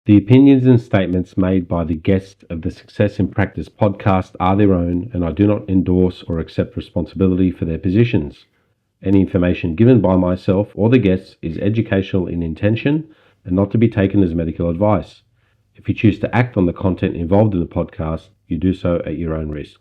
The opinions and statements made by the guests of the Success in Practice podcast are their own, and I do not endorse or accept responsibility for their positions. Any information given by myself or the guests is educational in intention and not to be taken as medical advice. If you choose to act on the content involved in the podcast, you do so at your own risk.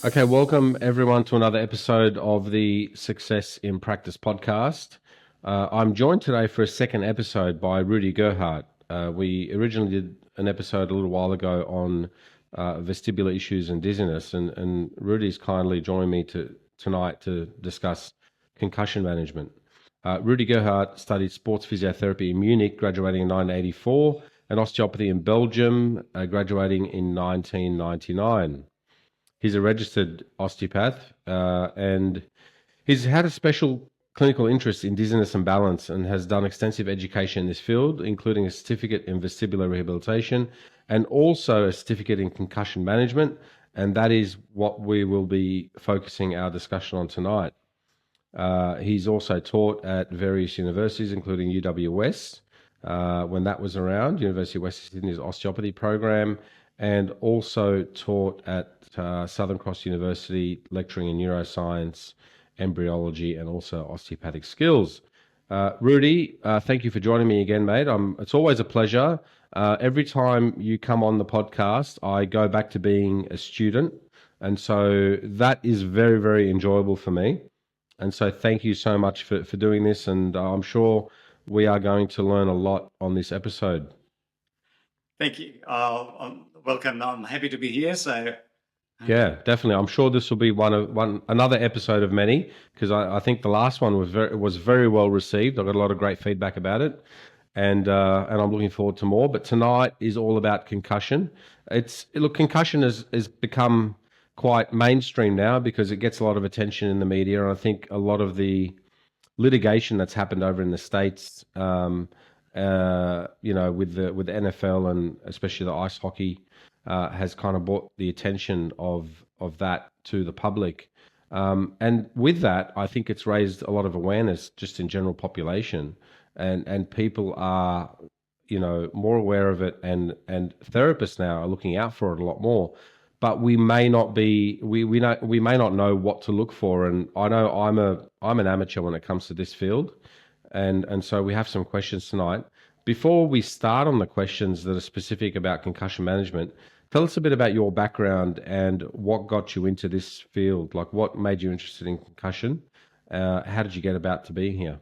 Okay, welcome everyone to another episode of the Success in Practice podcast. I'm joined today for a second episode by Rudi Gerhardt. We originally did an episode a little while ago on vestibular issues and dizziness, and Rudi's kindly joined me tonight to discuss concussion management. Rudi Gerhardt studied sports physiotherapy in Munich, graduating in 1984, and osteopathy in Belgium, graduating in 1999. He's a registered osteopath, and he's had a special clinical interest in dizziness and balance and has done extensive education in this field, including a certificate in vestibular rehabilitation and also a certificate in concussion management. And that is what we will be focusing our discussion on tonight. He's also taught at various universities, including UWS, when that was around, University of Western Sydney's osteopathy program, and also taught at Southern Cross University, lecturing in neuroscience, embryology, and also osteopathic skills. Rudi, thank you for joining me again, mate. It's always a pleasure. Every time you come on the podcast, I go back to being a student, and so that is very, very enjoyable for me. And so thank you so much for doing this, and I'm sure we are going to learn a lot on this episode. Thank you. Welcome. I'm happy to be here. So, yeah, definitely. I'm sure this will be another episode of many, because I think the last one was very well received. I got a lot of great feedback about it, and I'm looking forward to more. But tonight is all about concussion. Concussion has become quite mainstream now because it gets a lot of attention in the media, and I think a lot of the litigation that's happened over in the States, with the NFL and especially the ice hockey, has kind of brought the attention of that to the public. And with that, I think it's raised a lot of awareness just in general population, and people are, more aware of it, and therapists now are looking out for it a lot more. But we may not be, we may not know what to look for. And I know I'm an amateur when it comes to this field. And so we have some questions tonight. Before we start on the questions that are specific about concussion management, tell us a bit about your background and what got you into this field. Like, what made you interested in concussion? How did you get about to being here?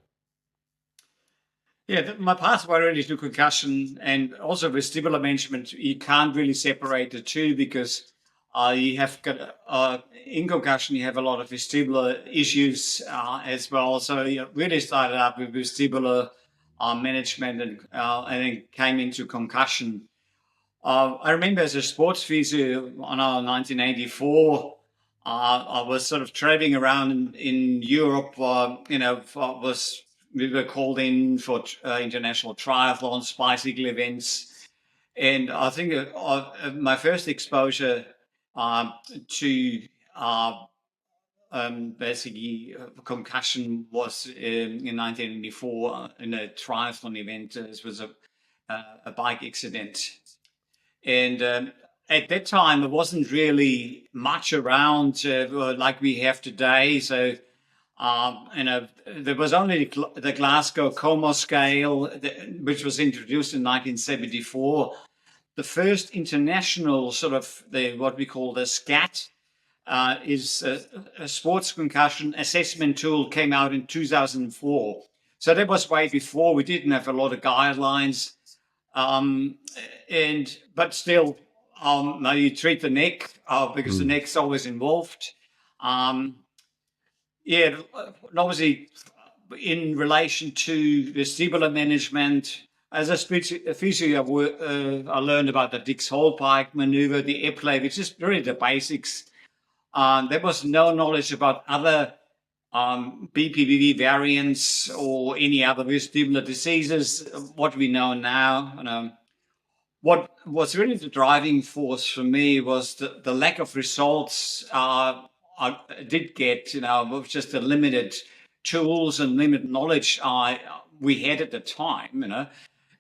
Yeah, my pathway really to concussion and also vestibular management, you can't really separate the two because you have got, in concussion, you have a lot of vestibular issues as well. So you really started out with vestibular management and then came into concussion. I remember as a sports physio on 1984, I was sort of traveling around in Europe. We were called in for international triathlons, bicycle events, and I think my first exposure to basically concussion was in 1984 in a triathlon event. This was a bike accident. And at that time, there wasn't really much around like we have today. So, there was only the Glasgow Coma scale, which was introduced in 1974. The first international sort of what we call the SCAT is a sports concussion assessment tool, came out in 2004. So that was way before. We didn't have a lot of guidelines. But still, now you treat the neck because the neck's always involved. Obviously, in relation to vestibular management, as a physio, I learned about the Dix-Hallpike maneuver, the Epley, which is really the basics. There was no knowledge about other BPPV variants or any other vestibular diseases. What we know now, what was really the driving force for me was the lack of results I did get, with just the limited tools and limited knowledge we had at the time,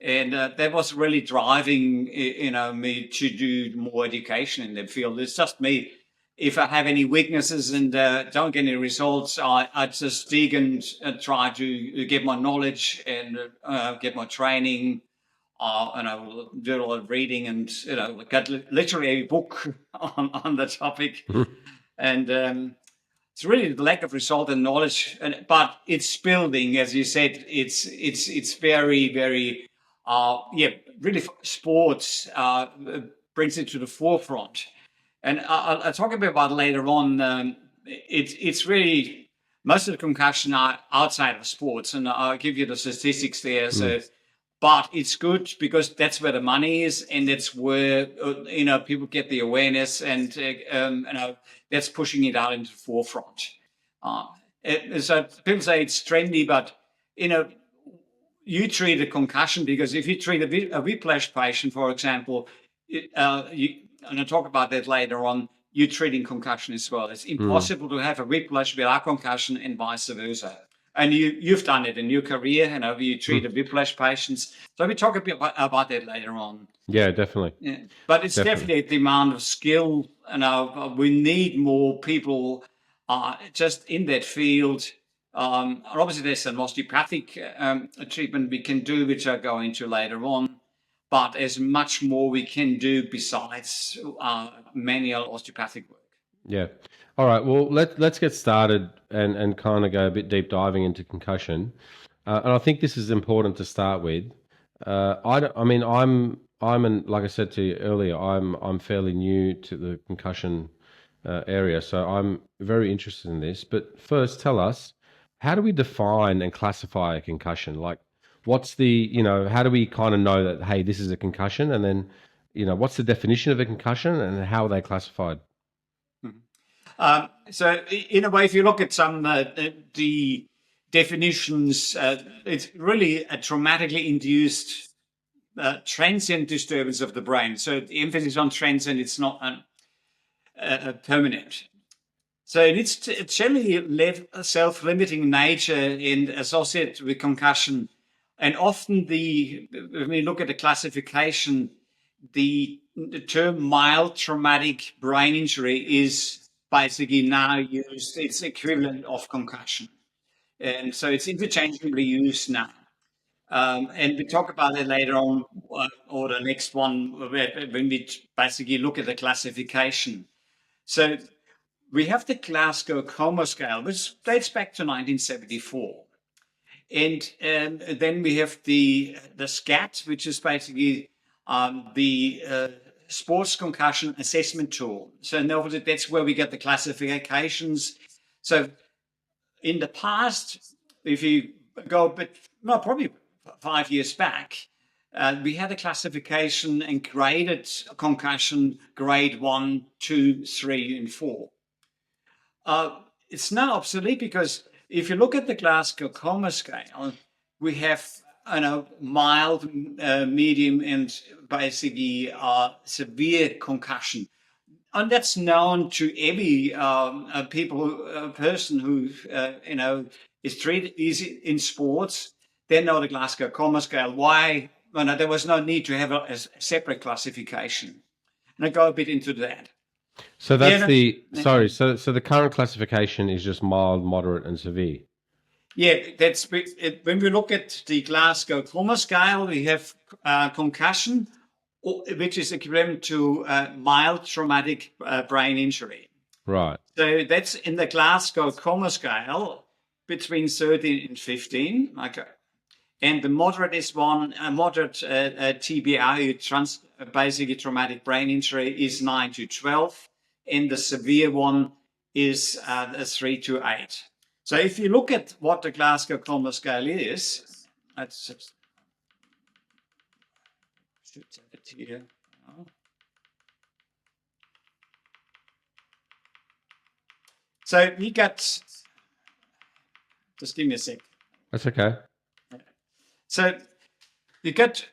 and that was really driving, me to do more education in the field. It's just me. If I have any weaknesses and don't get any results, I just dig and try to get my knowledge and get my training. And I will do a lot of reading and, got literally a book on the topic. And it's really the lack of result and knowledge, but it's building, as you said. It's very, very, really sports brings it to the forefront. And I'll talk a bit about it later on. It's really most of the concussion are outside of sports, and I'll give you the statistics there. So, but it's good because that's where the money is, and that's where people get the awareness, and that's pushing it out into the forefront. So people say it's trendy, but you treat a concussion because if you treat a whiplash patient, for example, and I'll talk about that later on, you're treating concussion as well. It's impossible to have a whiplash without concussion and vice versa. And you've done it in your career, you treat whiplash patients. So we talk a bit about that later on. Yeah, definitely. Yeah. But it's definitely a demand of skill, and we need more people just in that field. Obviously, there's some osteopathic treatment we can do, which I'll go into later on. But there's much more we can do besides manual osteopathic work. Yeah. All right. Well, let's get started and kind of go a bit deep diving into concussion. And I think this is important to start with. Like I said to you earlier, I'm fairly new to the concussion area, so I'm very interested in this. But first, tell us, how do we define and classify a concussion? Like, what's how do we kind of know that, hey, this is a concussion? And then, what's the definition of a concussion and how are they classified? So in a way, if you look at some the definitions, it's really a traumatically induced transient disturbance of the brain. So the emphasis on transient, it's not permanent. So it's generally self-limiting nature and associated with concussion. And often when we look at the classification, the term mild traumatic brain injury is basically now used. It's equivalent of concussion. And so it's interchangeably used now. And we talk about it later on, or the next one, when we basically look at the classification. So we have the Glasgow Coma Scale, which dates back to 1974. And then we have the SCAT, which is basically the sports concussion assessment tool. So in other words, that's where we get the classifications. So in the past, if you go probably 5 years back, we had a classification and graded concussion grade 1, 2, 3, and 4. It's now obsolete because if you look at the Glasgow Coma Scale, we have mild, medium, and basically severe concussion. And that's known to every person who is treated in sports. They know the Glasgow Coma Scale. Why? Well, there was no need to have a separate classification. And I go a bit into that. So that's So the current classification is just mild, moderate, and severe. Yeah, that's when we look at the Glasgow Coma Scale, we have concussion, which is equivalent to mild traumatic brain injury. Right. So that's in the Glasgow Coma Scale between 13 and 15. Okay. And the moderate is moderate TBI, basically traumatic brain injury, is 9 to 12. And the severe one is 3 to 8. So if you look at what the Glasgow Coma Scale is, should have it here. So we got Just give me a sec. That's okay. So you get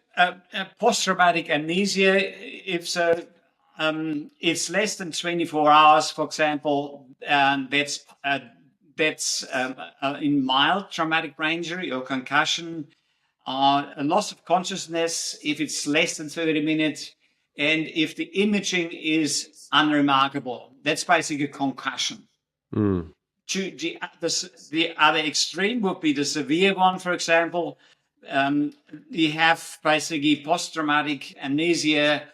post-traumatic amnesia. If so, it's less than 24 hours, for example, and that's in mild traumatic brain injury or concussion. A loss of consciousness if it's less than 30 minutes, and if the imaging is unremarkable, that's basically a concussion. Mm. The other extreme would be the severe one, for example. You have basically post-traumatic amnesia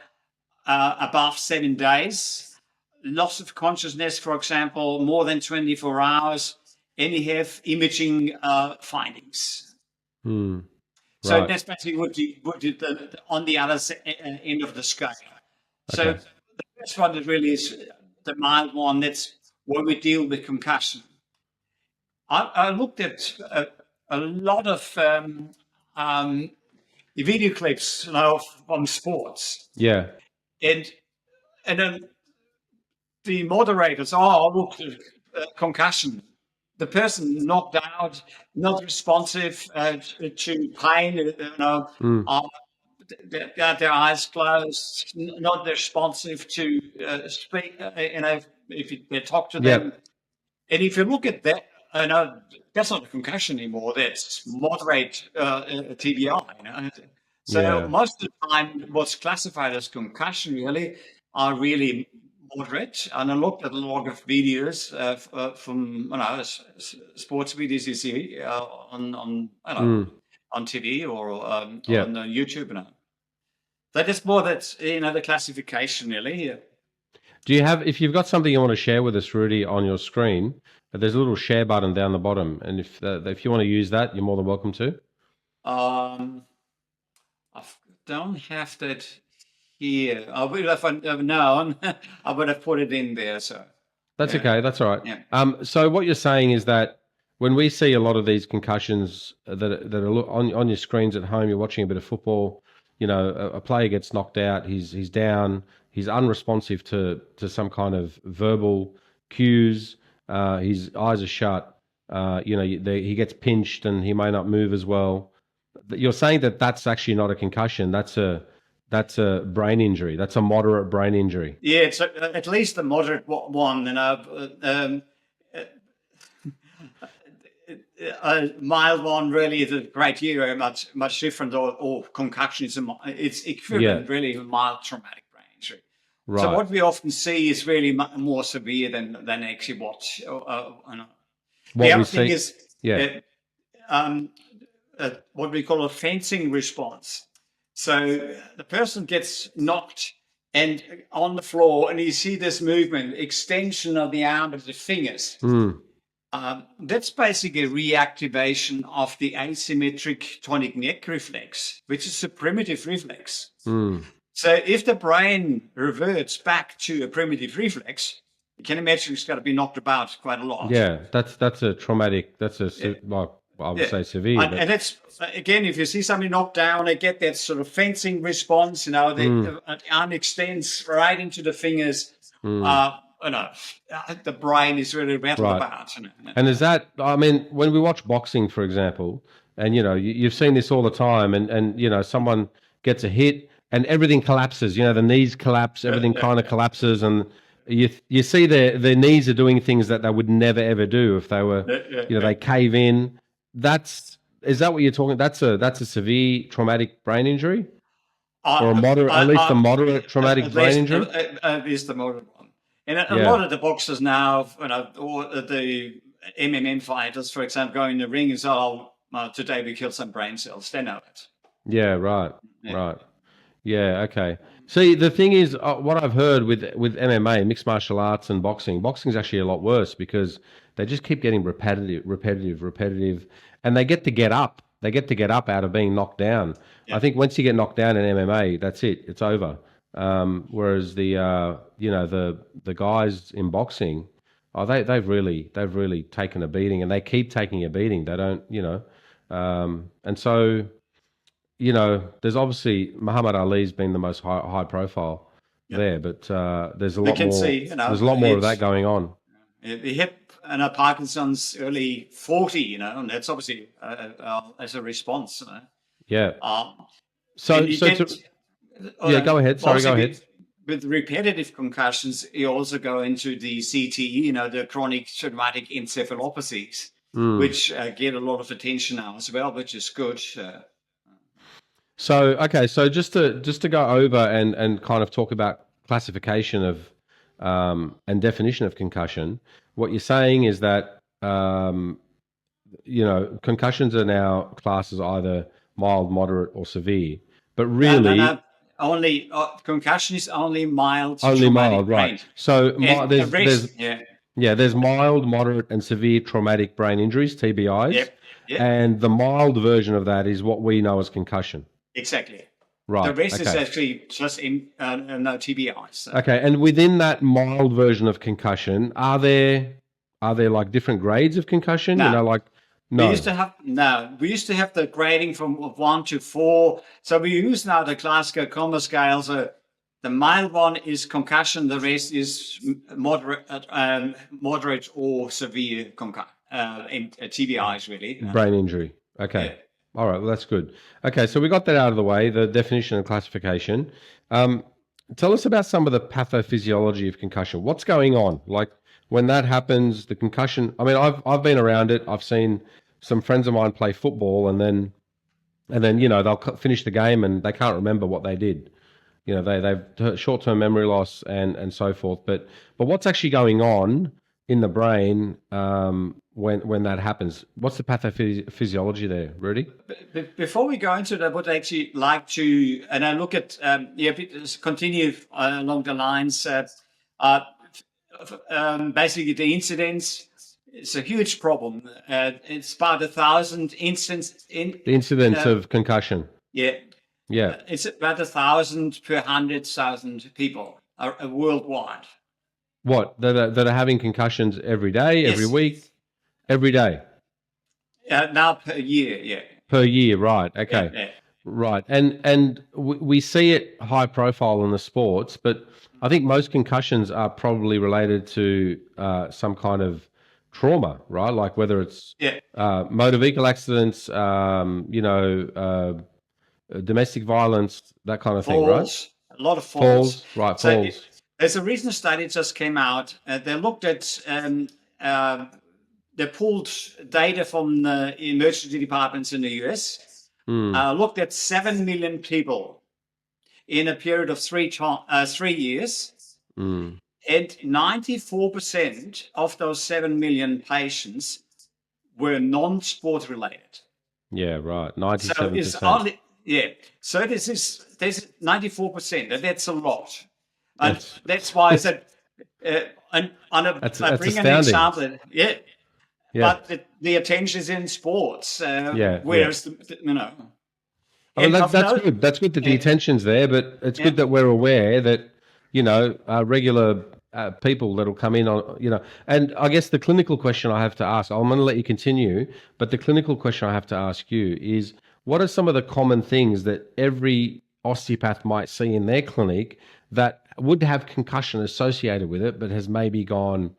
above 7 days, loss of consciousness, for example, more than 24 hours, and you have imaging findings. Mm. So Right. that's basically what on the other end of the scale. So Okay. the first one that really is the mild one, that's where we deal with concussion. I looked at a lot of video clips from sports, Yeah. and then the moderators, look, concussion. The person knocked out, not responsive to pain, Mm. they got their eyes closed, not responsive to speak, if they talk to them. Yep. And if you look at that, that's not a concussion anymore. That's moderate TBI. So Yeah. most of the time, what's classified as concussion really are really moderate. And I looked at a lot of videos from sports videos you see on TV or on YouTube. That is more the classification really. Do you have, if you've got something you want to share with us, Rudi, on your screen, there's a little share button down the bottom, and if you want to use that, you're more than welcome to. I don't have that here. I would have known. I would have put it in there. So That's okay. That's all right. Yeah. So what you're saying is that when we see a lot of these concussions that are on your screens at home, you're watching a bit of football. A player gets knocked out. He's down. He's unresponsive to some kind of verbal cues. His eyes are shut. He gets pinched and he may not move as well. You're saying that that's actually not a concussion. That's a brain injury. That's a moderate brain injury. Yeah, it's at least a moderate one. A mild one really is a criteria much different. Or concussion is it's equivalent really to a mild traumatic brain injury. Right. So what we often see is really more severe than actually what. The other thing is what we call a fencing response. So the person gets knocked and on the floor, and you see this movement, extension of the arm of the fingers. Mm. That's basically a reactivation of the asymmetric tonic neck reflex, which is a primitive reflex. Mm. So if the brain reverts back to a primitive reflex, you can imagine it's got to be knocked about quite a lot. Yeah, that's a traumatic. That's I would say severe. And that's again, if you see somebody knocked down, they get that sort of fencing response. The arm extends right into the fingers. The brain is really rattled about. And is that? I mean, when we watch boxing, for example, and you've seen this all the time, and someone gets a hit and everything collapses. The knees collapse, everything kind of collapses, and you see their knees are doing things that they would never ever do if they were, they cave in. Is that what you're talking? That's a severe traumatic brain injury, or a moderate, at least a moderate traumatic brain injury. At least the moderate one. And a lot of the boxers now, or the MMA fighters, for example, go in the ring and say, today we killed some brain cells. They know it. Yeah. Right. Right. Yeah. Okay. See, the thing is, what I've heard with MMA, mixed martial arts, and boxing's actually a lot worse because they just keep getting repetitive, and they get up. They get to get up out of being knocked down. Yeah. I think once you get knocked down in MMA, that's it. It's over. Whereas the guys in boxing, they've really taken a beating, and they keep taking a beating. They don't, and so. There's obviously Muhammad Ali's been the most high profile there, but there's a lot more. There's a lot more of that going on. The hip and Parkinson's early 40, and that's obviously as a response. Yeah. And So, you get, go ahead. Sorry, go ahead. With repetitive concussions, you also go into the CTE, the chronic traumatic encephalopathies, which get a lot of attention now as well, which is good. So, okay, so just to go over and kind of talk about classification of and definition of concussion, what you're saying is that concussions are now classed as either mild, moderate, or severe, but really only concussion is only mild, only mild, brain. right? So there's mild, moderate, and severe traumatic brain injuries, TBIs. Yep. And the mild version of that is what we know as concussion. Exactly. Right. The rest is actually just in no TBIs. So. Okay. And within that mild version of concussion, are there like different grades of concussion? No. No. We used to have the grading from 1 to 4. So we use now the classical Coma scale. So the mild one is concussion. The rest is moderate or severe TBIs, really. Brain injury. Okay. Yeah. All right. Well, that's good. Okay. So we got that out of the way, the definition and classification. Tell us about some of the pathophysiology of concussion. What's going on? Like when that happens, the concussion, I mean, I've been around it. I've seen some friends of mine play football and then, they'll finish the game and they can't remember what they did. They've short-term memory loss and so forth. But what's actually going on in the brain when that happens? What's the pathophysiology there, Rudi? Before we go into that, I would actually like to, and I look at, continue along the lines, basically the incidence. It's a huge problem. It's about 1,000 incidents the incidence of concussion. Yeah. Yeah. It's about 1,000 per 100,000 people worldwide. What? That are having concussions every day, yes. Every week? Every day? Now per year, yeah. Per year, right. Okay. Yeah. Right. And we see it high profile in the sports, but I think most concussions are probably related to some kind of trauma, right? Like whether it's motor vehicle accidents, domestic violence, that kind of thing, right? A lot of falls. Right, so falls. There's a recent study just came out. They looked at, they pulled data from the emergency departments in the US, looked at 7 million people in a period of 3 years. And 94% of those 7 million patients were non-sport related. Yeah, right. 97%. So it's only, so this is 94%, and that's a lot. And that's why I said, bring an example. Yeah. But the attention is in sports. Whereas, I mean, that's good. That's good that the attention's there, but it's good that we're aware that, regular people that'll come in on, and I guess the clinical question I have to ask, I'm going to let you continue, but the clinical question I have to ask you is, what are some of the common things that every osteopath might see in their clinic that would have concussion associated with it, but has maybe gone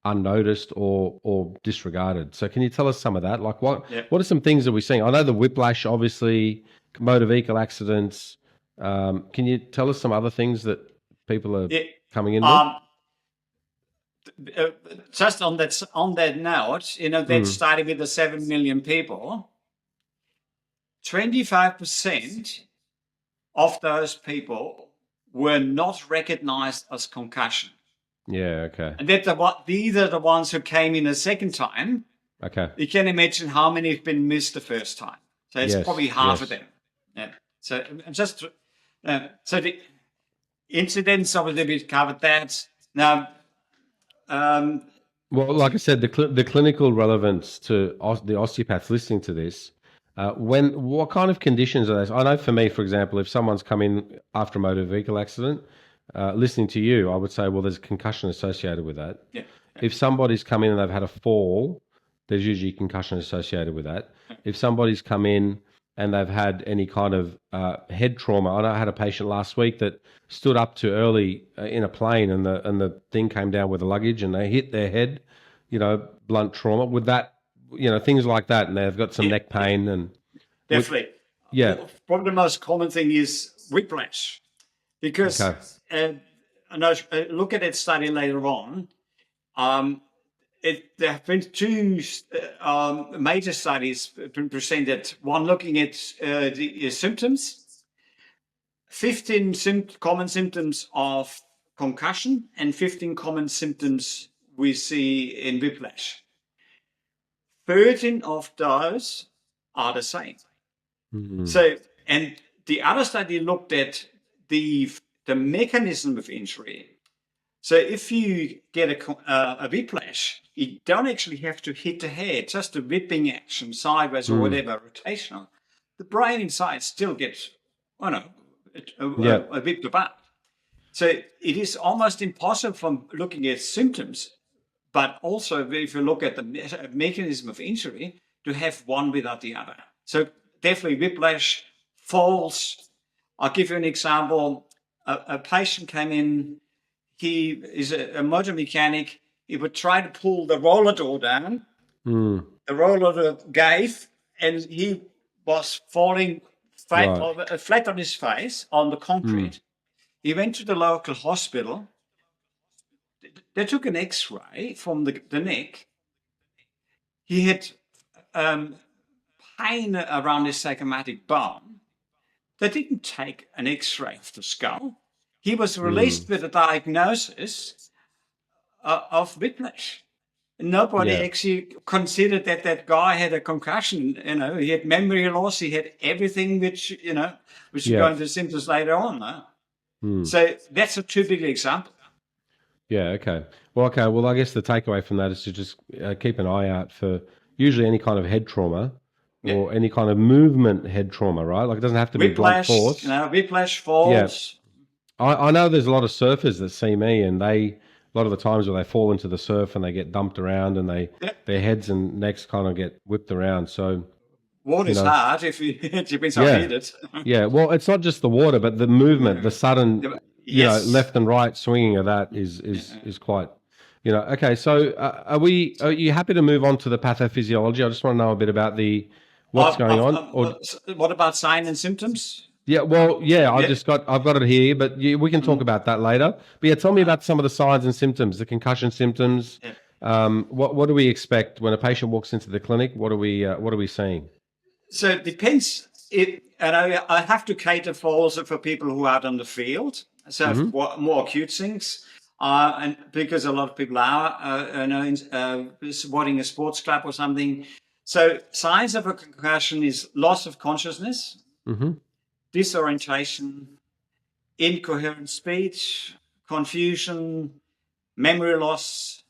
unnoticed or disregarded? So can you tell us some of that? Like what are some things that we're seeing? I know the whiplash, obviously, motor vehicle accidents. Can you tell us some other things that people are coming in with? Just on that note, that started with the 7 million people. 25% of those people were not recognized as concussion. Yeah, okay. And these are the ones who came in a second time. Okay. You can imagine how many have been missed the first time. So it's probably half of them. Yeah. So just so the incidents, obviously we covered that. Now, well, like I said, the clinical relevance to the osteopaths listening to this. What kind of conditions are those? I know for me, for example, if someone's come in after a motor vehicle accident, listening to you, I would say, well, there's a concussion associated with that. Yeah. If somebody's come in and they've had a fall, there's usually concussion associated with that. If somebody's come in and they've had any kind of head trauma. I know I had a patient last week that stood up too early in a plane, and the thing came down with the luggage, and they hit their head. Blunt trauma. Would that, things like that, and they've got some neck pain and definitely. Yeah. Probably the most common thing is whiplash, because look at that study later on. There have been two major studies been presented. One looking at the symptoms, 15 common symptoms of concussion, and 15 common symptoms we see in whiplash. 13 of those are the same. Mm-hmm. So, and the other study looked at the mechanism of injury. So if you get a whiplash, you don't actually have to hit the head, just a whipping action, sideways or whatever, rotational. The brain inside still gets, whipped about. So it is almost impossible from looking at symptoms, but also if you look at the mechanism of injury, to have one without the other. So definitely whiplash, falls. I'll give you an example. A patient came in. He is a motor mechanic. He would try to pull the roller door down. The roller door gave, and he was falling flat on his face on the concrete. He went to the local hospital. They took an X-ray from the neck. He had pain around his zygomatic bone. They didn't take an X-ray of the skull. He was released with a diagnosis of whiplash. Nobody actually considered that guy had a concussion. He had memory loss. He had everything, which which will go into symptoms later on. So that's a typical example. Yeah. Okay. Well, I guess the takeaway from that is to just keep an eye out for usually any kind of head trauma or any kind of movement head trauma, right? Like it doesn't have to be blunt force. Whiplash, falls. Yeah. I know there's a lot of surfers that see me, and a lot of the times where they fall into the surf and they get dumped around, and their heads and necks kind of get whipped around. So water is hard if you've been so heated. Yeah, well, it's not just the water, but the movement, the sudden, left and right swinging of that is quite, Okay, so are you happy to move on to the pathophysiology? I just want to know a bit about what's going on. What about signs and symptoms? Yeah, well, I've got it here, but we can talk about that later. But tell me about some of the signs and symptoms, the concussion symptoms. What do we expect when a patient walks into the clinic? What are we seeing? So it depends. I have to cater for people who are out on the field, so more acute things, and because a lot of people are supporting a sports club or something. So signs of a concussion is loss of consciousness. Disorientation, incoherent speech, confusion, memory loss,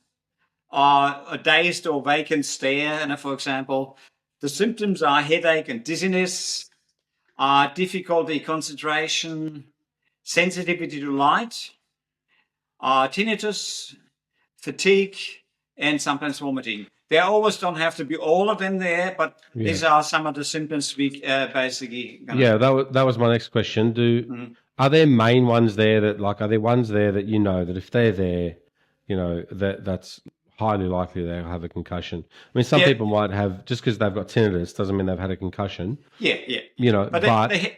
a dazed or vacant stare. For example, the symptoms are headache and dizziness, difficulty concentration, sensitivity to light, tinnitus, fatigue, and sometimes vomiting. They always don't have to be all of them there, but these are some of the symptoms we basically. That was my next question. Are there main ones there are there ones there that that if they're there, that's highly likely they'll have a concussion? I mean, some people might have, just because they've got tinnitus doesn't mean they've had a concussion. But the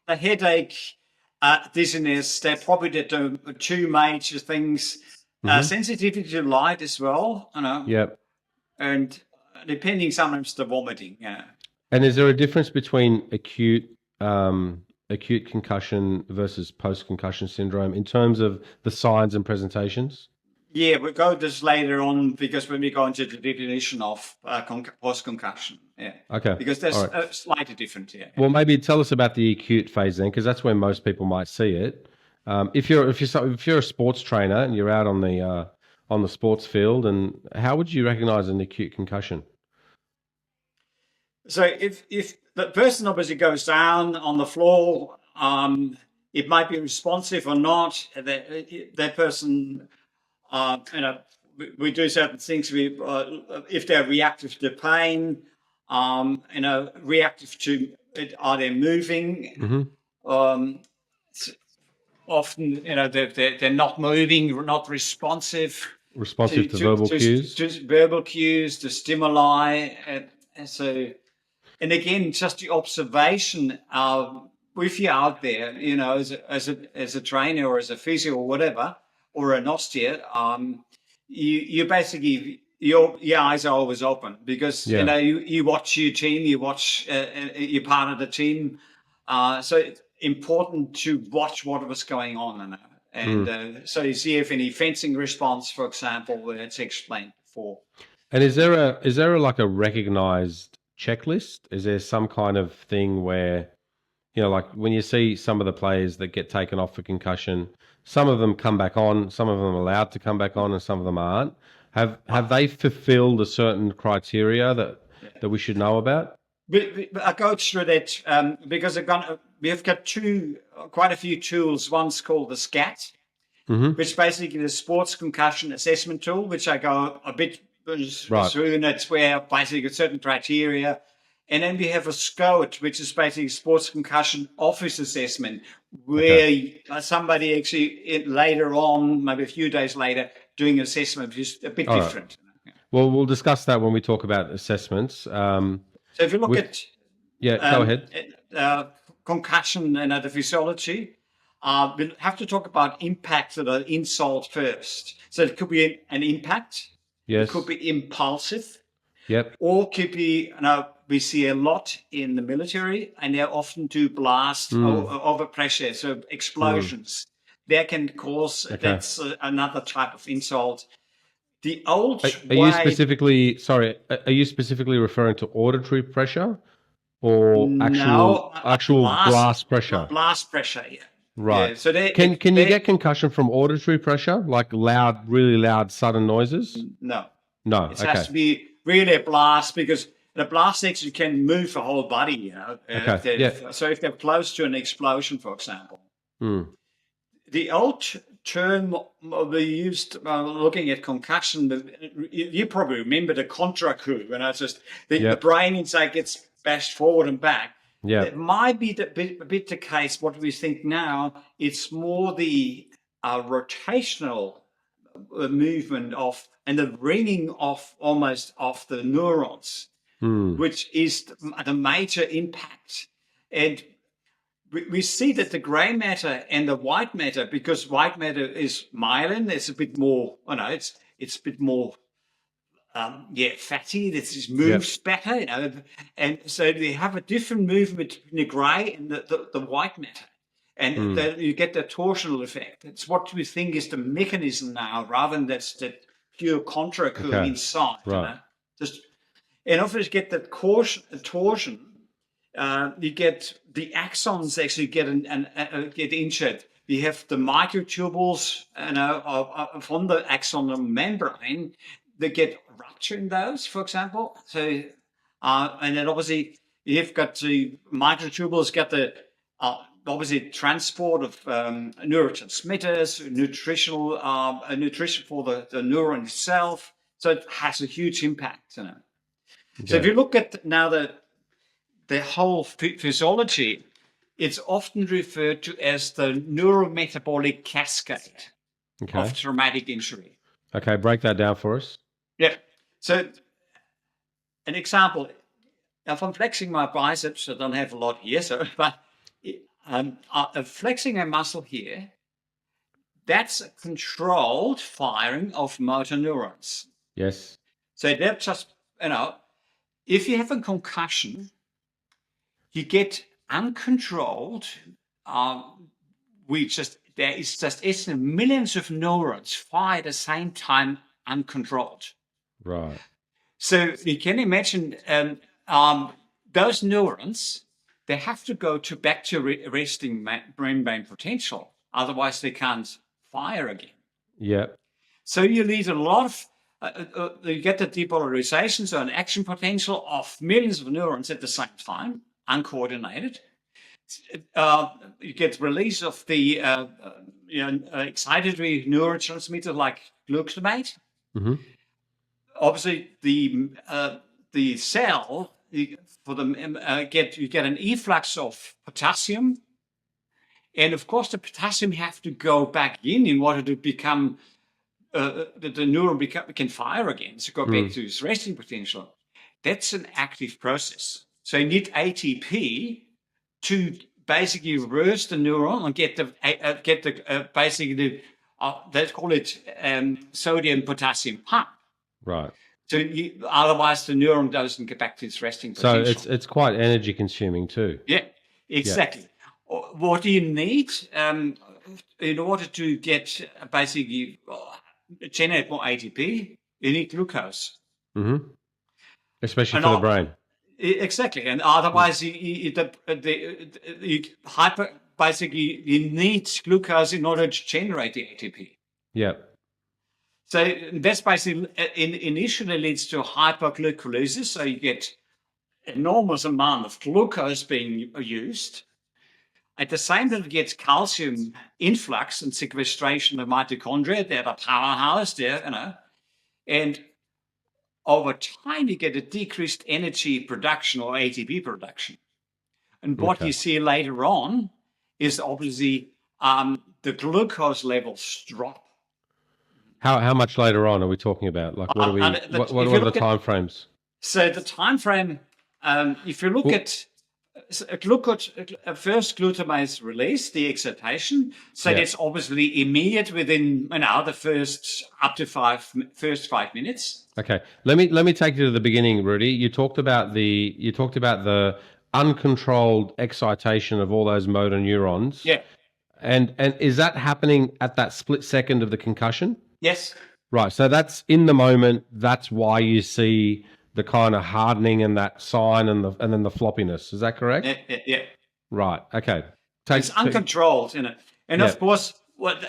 headache, dizziness, they're probably the two major things. Sensitivity to light as well, and depending sometimes the vomiting. And is there a difference between acute concussion versus post-concussion syndrome in terms of the signs and presentations? Yeah, we'll go this later on, because when we go into the definition of post-concussion. Okay. Because there's slightly different here. Well, maybe tell us about the acute phase then, because that's where most people might see it. If you're a sports trainer and you're out on the sports field, and how would you recognize an acute concussion? So if the person obviously goes down on the floor, it might be responsive or not. That person, we do certain things. If they're reactive to pain, reactive to it. Are they moving? Mm-hmm. Often, they're not moving, not responsive Responsive to verbal cues. to verbal cues, to stimuli. And so, and again, just the observation if you're out there, as a trainer or as a physio or whatever, or an osteo, you basically your eyes are always open because you watch your team, you watch you're part of the team. So it's important to watch what was going on, and so you see if any fencing response, for example, where it's explained before. And is there like a recognized checklist? Is there some kind of thing where, like when you see some of the players that get taken off for concussion, some of them come back on, some of them are allowed to come back on, and some of them aren't. Have they fulfilled a certain criteria that we should know about? I go through that because we've got quite a few tools. One's called the SCAT, which basically is a sports concussion assessment tool, which I go a bit through, and it's where basically certain criteria. And then we have a SCOAT, which is basically sports concussion office assessment, where somebody actually later on, maybe a few days later, doing an assessment, which is a bit different. Right. Well, we'll discuss that when we talk about assessments. So if you look at go ahead. Concussion and the physiology, we'll have to talk about impact of the insult first. So it could be an impact. Yes. It could be impulsive. Yep. Or could be, we see a lot in the military, and they often do blast over pressure, so explosions. That can cause, that's another type of insult. The old Are you specifically referring to auditory pressure or actual blast pressure? Blast pressure, yeah. Right. Yeah, so can you get concussion from auditory pressure, like really loud, sudden noises? No. No. It has to be really a blast, because the blast actually can move the whole body, So if they're close to an explosion, for example. The old term we used looking at concussion, you probably remember the contra coup, it's just the brain inside gets bashed forward and back. Yeah, it might be a bit the case. What we think now, it's more the rotational movement of and the ringing of almost of the neurons, which is the major impact. And we see that the grey matter and the white matter, because white matter is myelin, it's a bit more, it's a bit more, fatty. It moves better, and so they have a different movement between the grey and the white matter, and you get the torsional effect. It's what we think is the mechanism now, rather than that pure contra coup inside. Right. And if you get that torsion. You get the axons actually get injured. We have the microtubules, from the axonal membrane that get ruptured in those, for example. So, and then obviously you've got the microtubules get the obviously transport of neurotransmitters, nutrition for the neuron itself. So it has a huge impact. So if you look at now the whole physiology, it's often referred to as the neurometabolic cascade of traumatic injury. Okay, break that down for us. Yeah. So, an example, if I'm flexing my biceps, I don't have a lot here, but flexing a muscle here, that's a controlled firing of motor neurons. Yes. So that's just, if you have a concussion, you get uncontrolled. It's millions of neurons fire at the same time, uncontrolled. Right. So you can imagine those neurons. They have to go back to resting brain potential. Otherwise, they can't fire again. Yeah. So you need a lot of. You get the depolarization, so an action potential of millions of neurons at the same time. Uncoordinated. You get release of the excitatory neurotransmitter like glutamate. Obviously, the cell you get an efflux of potassium, and of course the potassium have to go back in order to become the neuron can fire again, so go back to its resting potential. That's an active process. So you need ATP to basically reverse the neuron and get the basically the let's call it sodium potassium pump. Right. So otherwise the neuron doesn't get back to its resting potential. So it's quite energy consuming too. Yeah, exactly. Yeah. What do you need in order to get basically generate more ATP? You need glucose. Mm-hmm. Especially for the brain. Exactly, and otherwise you need glucose in order to generate the ATP. Yeah. So that's basically initially leads to hyperglycolysis. So you get enormous amount of glucose being used. At the same time, it gets calcium influx and sequestration of mitochondria. They're the powerhouse there, and over time, you get a decreased energy production or ATP production. And what you see later on is obviously the glucose levels drop. How much later on are we talking about? Like, what are the time frames? So the time frame, if you look at first glutamate release, the excitation, so that's obviously immediate within the first up to 5 minutes. Okay, let me take you to the beginning, Rudi. You talked about the uncontrolled excitation of all those motor neurons. Yeah. And is that happening at that split second of the concussion? Yes. Right. So that's in the moment. That's why you see the kind of hardening and that sign and then the floppiness. Is that correct? Yeah. Right. Okay. It's uncontrolled, and of course,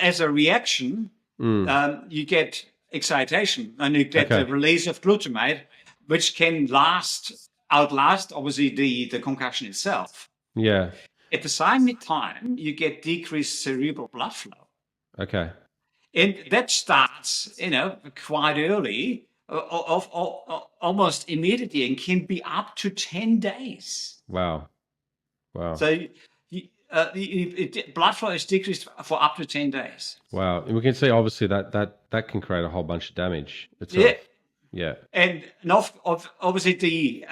as a reaction, you get excitation and you get the release of glutamate, which can outlast obviously the concussion itself. Yeah. At the same time, you get decreased cerebral blood flow. Okay. And that starts, quite early, almost immediately, and can be up to 10 days. Wow. So blood flow is decreased for up to 10 days. Wow. And we can see obviously that can create a whole bunch of damage itself. Yeah. And obviously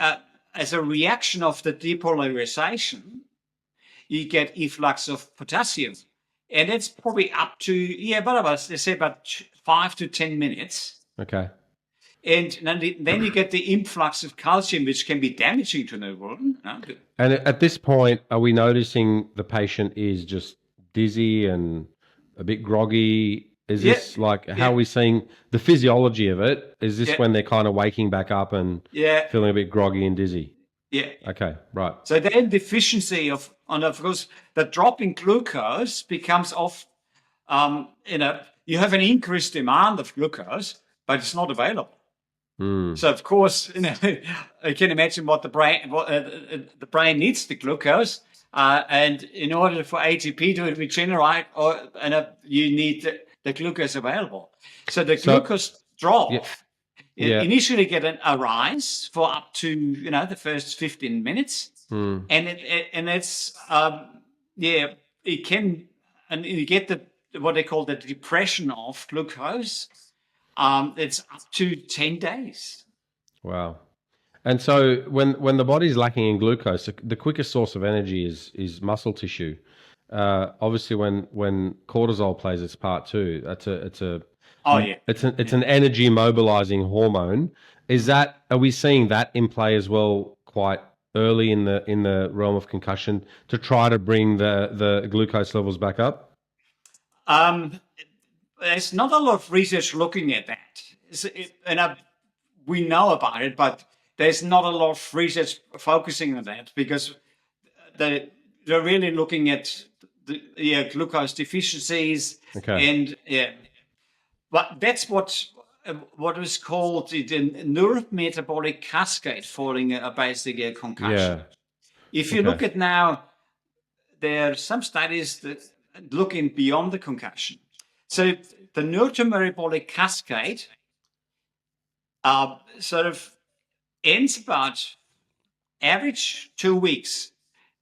as a reaction of the depolarization, you get efflux of potassium. And it's probably up to, about 5 to 10 minutes. Okay. And then you get the influx of calcium, which can be damaging to the neuron. And at this point, are we noticing the patient is just dizzy and a bit groggy? Is this how are we seeing the physiology of it? Is this when they're kind of waking back up and feeling a bit groggy and dizzy? Yeah. Okay, right. So then deficiency of course, the drop in glucose becomes you have an increased demand of glucose, but it's not available. So of course, you can imagine what the brain needs the glucose, and in order for ATP to regenerate, you need the glucose available. So the glucose drop. Yeah. Initially get a rise for up to the first 15 minutes, and it's it can, and you get what they call the depression of glucose. It's up to 10 days. Wow. And so when the body's lacking in glucose, the quickest source of energy is muscle tissue. Obviously, when cortisol plays its part too, it's an energy mobilizing hormone. Are we seeing that in play as well quite early in the realm of concussion to try to bring the glucose levels back up? There's not a lot of research looking at that. We know about it, but there's not a lot of research focusing on that because they're really looking at the glucose deficiencies. Okay. And but that's what is called the neurometabolic cascade following basically a concussion. Yeah. If you look at now, there are some studies that looking beyond the concussion. So the neurometabolic cascade sort of ends about average 2 weeks.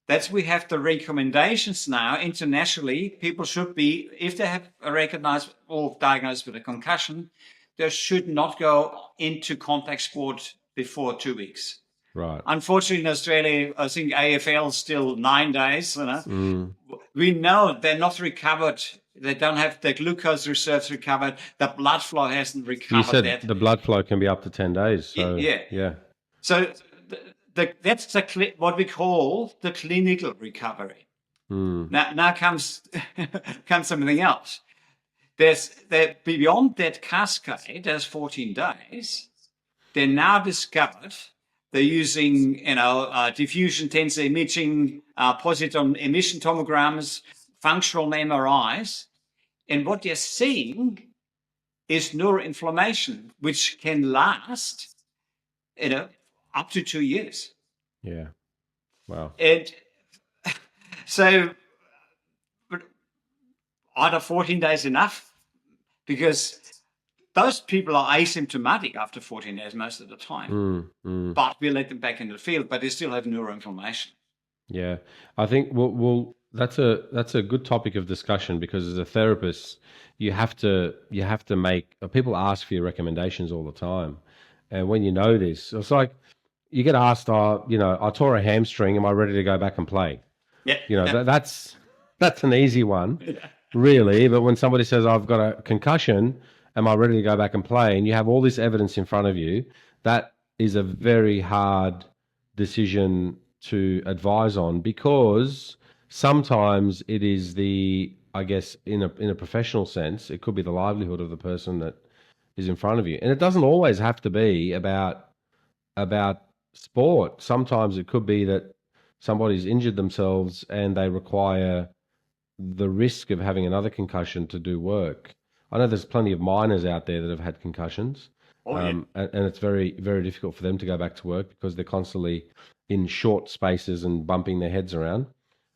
That's we have the recommendations now internationally. People should be, if they have recognized or diagnosed with a concussion, they should not go into contact sport before 2 weeks. Right. Unfortunately, in Australia, I think AFL is still 9 days. We know they're not recovered. They don't have the glucose reserves recovered. The blood flow hasn't recovered. You said the blood flow can be up to 10 days. So, yeah. So that's what we call the clinical recovery. Now comes something else. There's beyond that cascade, there's 14 days. They're now discovered. They're using, diffusion tensor imaging, positron emission tomograms, functional MRIs, and what they're seeing is neuroinflammation, which can last, up to 2 years. Yeah. Wow. And so, are 14 days enough? Because those people are asymptomatic after 14 days most of the time. But we let them back into the field, but they still have neuroinflammation. Yeah. I think that's a good topic of discussion, because as a therapist, you have to make people ask for your recommendations all the time. And when you know this, it's like you get asked, I tore a hamstring, am I ready to go back and play? Yeah. That's an easy one, really. But when somebody says, I've got a concussion, am I ready to go back and play? And you have all this evidence in front of you, that is a very hard decision to advise on, because sometimes it is I guess in a professional sense, it could be the livelihood of the person that is in front of you. And it doesn't always have to be about sport. Sometimes it could be that somebody's injured themselves and they require the risk of having another concussion to do work. I know there's plenty of miners out there that have had concussions, and it's very, very difficult for them to go back to work because they're constantly in short spaces and bumping their heads around.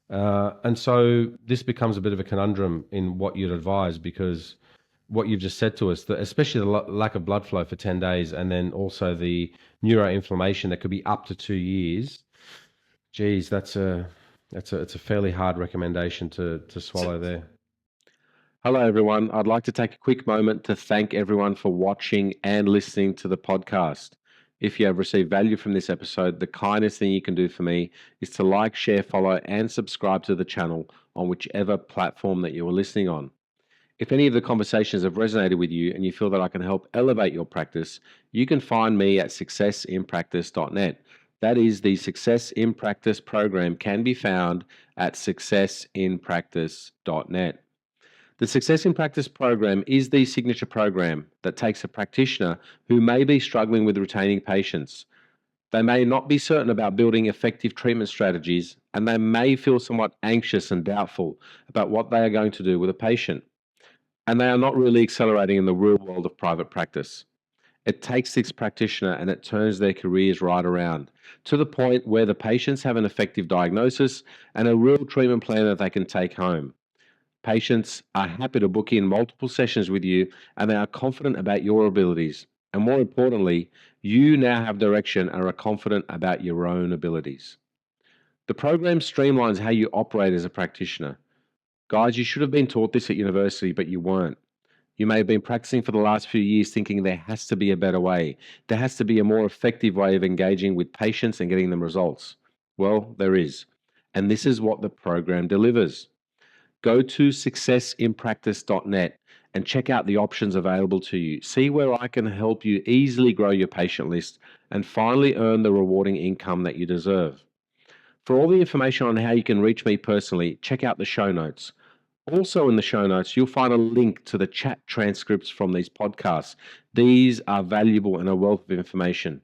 And so this becomes a bit of a conundrum in what you'd advise, because what you've just said to us, that especially the lack of blood flow for 10 days, and then also the neuroinflammation that could be up to 2 years. Geez, it's a fairly hard recommendation to swallow there. Hello, everyone. I'd like to take a quick moment to thank everyone for watching and listening to the podcast. If you have received value from this episode, the kindest thing you can do for me is to like, share, follow, and subscribe to the channel on whichever platform that you are listening on. If any of the conversations have resonated with you and you feel that I can help elevate your practice, you can find me at successinpractice.net. That is, the Success in Practice program can be found at successinpractice.net. The Success in Practice program is the signature program that takes a practitioner who may be struggling with retaining patients. They may not be certain about building effective treatment strategies, and they may feel somewhat anxious and doubtful about what they are going to do with a patient. And they are not really accelerating in the real world of private practice. It takes this practitioner and it turns their careers right around to the point where the patients have an effective diagnosis and a real treatment plan that they can take home. Patients are happy to book in multiple sessions with you, and they are confident about your abilities. And more importantly, you now have direction and are confident about your own abilities. The program streamlines how you operate as a practitioner. Guys, you should have been taught this at university, but you weren't. You may have been practicing for the last few years thinking there has to be a better way. There has to be a more effective way of engaging with patients and getting them results. Well, there is. And this is what the program delivers. Go to successinpractice.net and check out the options available to you. See where I can help you easily grow your patient list and finally earn the rewarding income that you deserve. For all the information on how you can reach me personally, check out the show notes. Also in the show notes, you'll find a link to the chat transcripts from these podcasts. These are valuable and a wealth of information.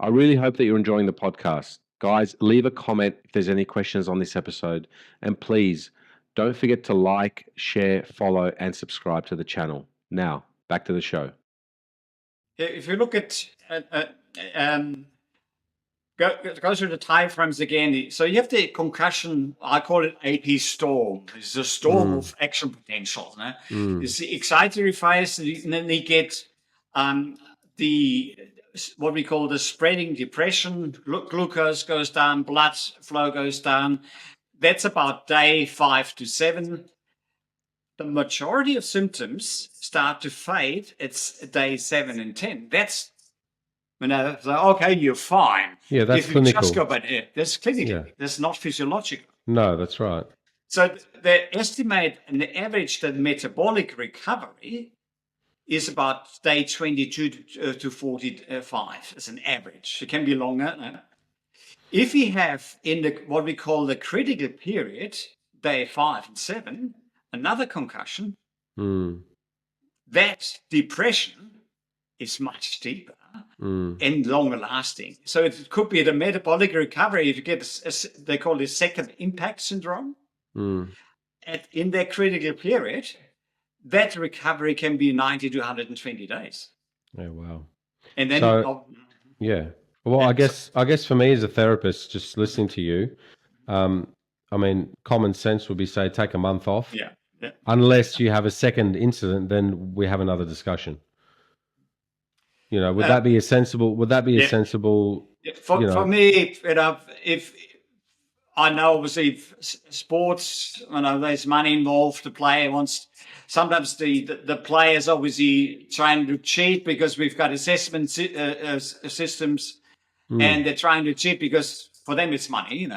I really hope that you're enjoying the podcast. Guys, leave a comment if there's any questions on this episode, and please, don't forget to like, share, follow, and subscribe to the channel. Now, back to the show. If you look at, go through the time frames again. So you have the concussion, I call it AP storm. It's a storm of action potential. It's the excitatory phase, and then they get the what we call the spreading depression. Glucose goes down, blood flow goes down. That's about day 5 to 7. The majority of symptoms start to fade. It's day 7 and 10. That's, so, okay, you're fine. Yeah, that's if clinical. You just go, but that's clinical. Yeah. That's not physiological. No, that's right. So they estimate an average that metabolic recovery is about day 22 to 45 as an average. It can be longer. No? If we have in what we call the critical period, day 5 and 7, another concussion, that depression is much deeper and longer lasting. So it could be the metabolic recovery if you get, they call it second impact syndrome. In their critical period, that recovery can be 90 to 120 days. Oh, wow. And then, yeah. Well, I guess for me as a therapist, just listening to you, I mean, common sense would be say take a month off. Yeah. Unless you have a second incident, then we have another discussion. Would that be a sensible? Would that be a sensible? For me, if I know obviously sports, there's money involved. The player wants. Sometimes the players obviously trying to cheat because we've got assessment systems, and they're trying to cheat because for them it's money,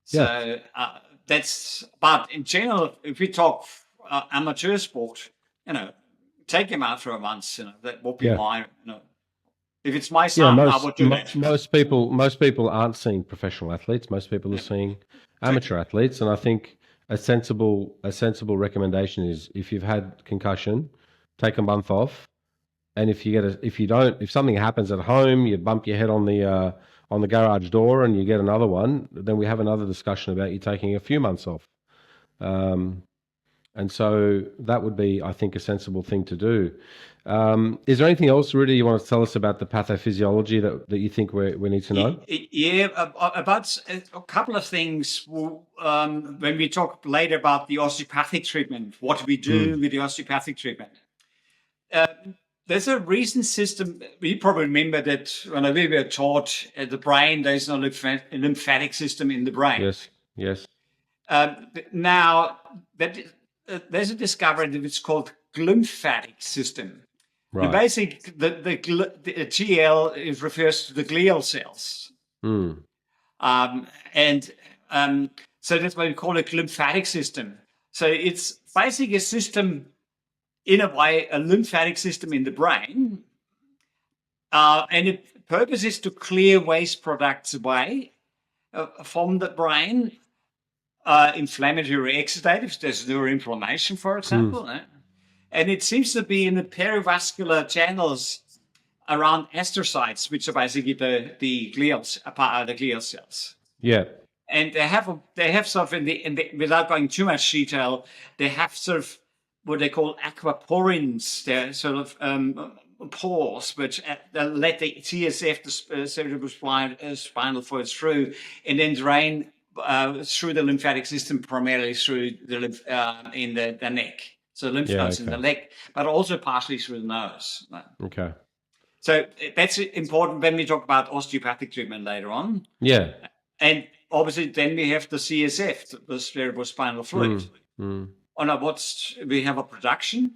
So that's. But in general, if we talk amateur sport, take him out for a month. That would be my. If it's my son, I would do that. Most people aren't seeing professional athletes. Most people are seeing amateur athletes, and I think a sensible recommendation is if you've had concussion, take a month off, and if something happens at home, you bump your head on the garage door, and you get another one, then we have another discussion about you taking a few months off. And so that would be, I think, a sensible thing to do. Is there anything else, Rudi, you want to tell us about the pathophysiology that you think we need to know? Yeah, about a couple of things. When we talk later about the osteopathic treatment, what we do with the osteopathic treatment. There's a recent system. You probably remember that when we were taught the brain, there's no lymphatic system in the brain. Yes. Now, there's a discovery that it's called lymphatic system. Right. Basically, the GL refers to the glial cells. So that's why we call it lymphatic system. So it's basically a system, in a way, a lymphatic system in the brain. And the purpose is to clear waste products away from the brain. Inflammatory exudative, there's neuroinflammation, for example. And it seems to be in the perivascular channels around astrocytes, which are basically the glial cells. Yeah. And they have sort of without going too much detail, they have sort of what they call aquaporins. They're sort of pores which let the CSF, the cerebrospinal fluid, through, and then drain through the lymphatic system, primarily through the lymph in the neck. So lymph nodes in the leg, but also partially through the nose. Okay. So that's important when we talk about osteopathic treatment later on. Yeah. And obviously then we have the CSF, the cerebrospinal fluid. We have a production.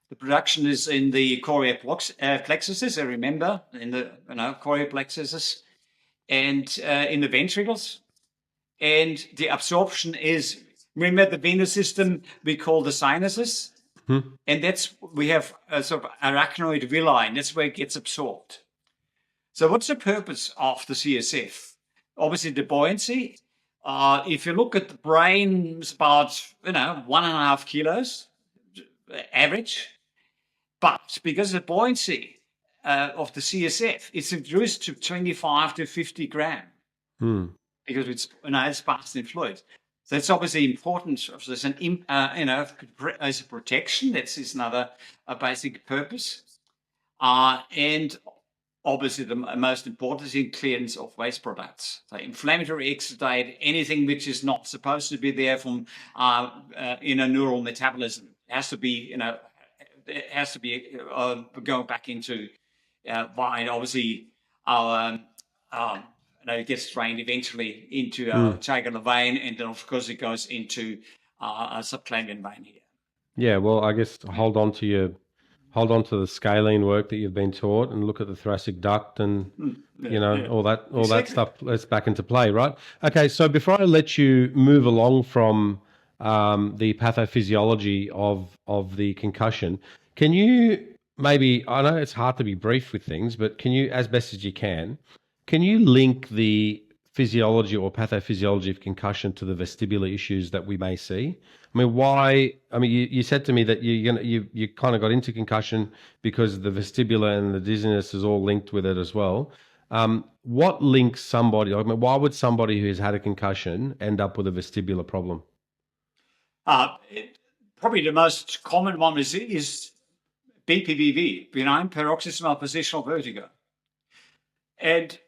The production is in the chorea plexuses, I remember, in the chorea plexuses, and in the ventricles. And the absorption is, remember the venous system we call the sinuses? And we have a sort of arachnoid villi, and that's where it gets absorbed. So what's the purpose of the CSF? Obviously the buoyancy. If you look at the brain, it's about 1.5 kilos average. But because of the buoyancy of the CSF, it's reduced to 25 to 50 grams. Because it's passed in fluid. So it's obviously important. So there's as a protection. That's another basic purpose. And obviously the most important is in clearance of waste products. So inflammatory exudate, anything which is not supposed to be there from neural metabolism has to be going back into why obviously our it gets drained eventually into our jugular vein, and then of course it goes into a subclavian vein here. Yeah, well, I guess hold on to the scalene work that you've been taught, and look at the thoracic duct, and all that stuff. Let's back into play, right? Okay, so before I let you move along from the pathophysiology of the concussion, can you maybe? I know it's hard to be brief with things, but can you, as best as you can you link the physiology or pathophysiology of concussion to the vestibular issues that we may see? I mean, why? I mean, you said to me that you kind of got into concussion because the vestibular and the dizziness is all linked with it as well. What links somebody? I mean, why would somebody who's had a concussion end up with a vestibular problem? Probably the most common one is BPPV, benign paroxysmal positional vertigo. And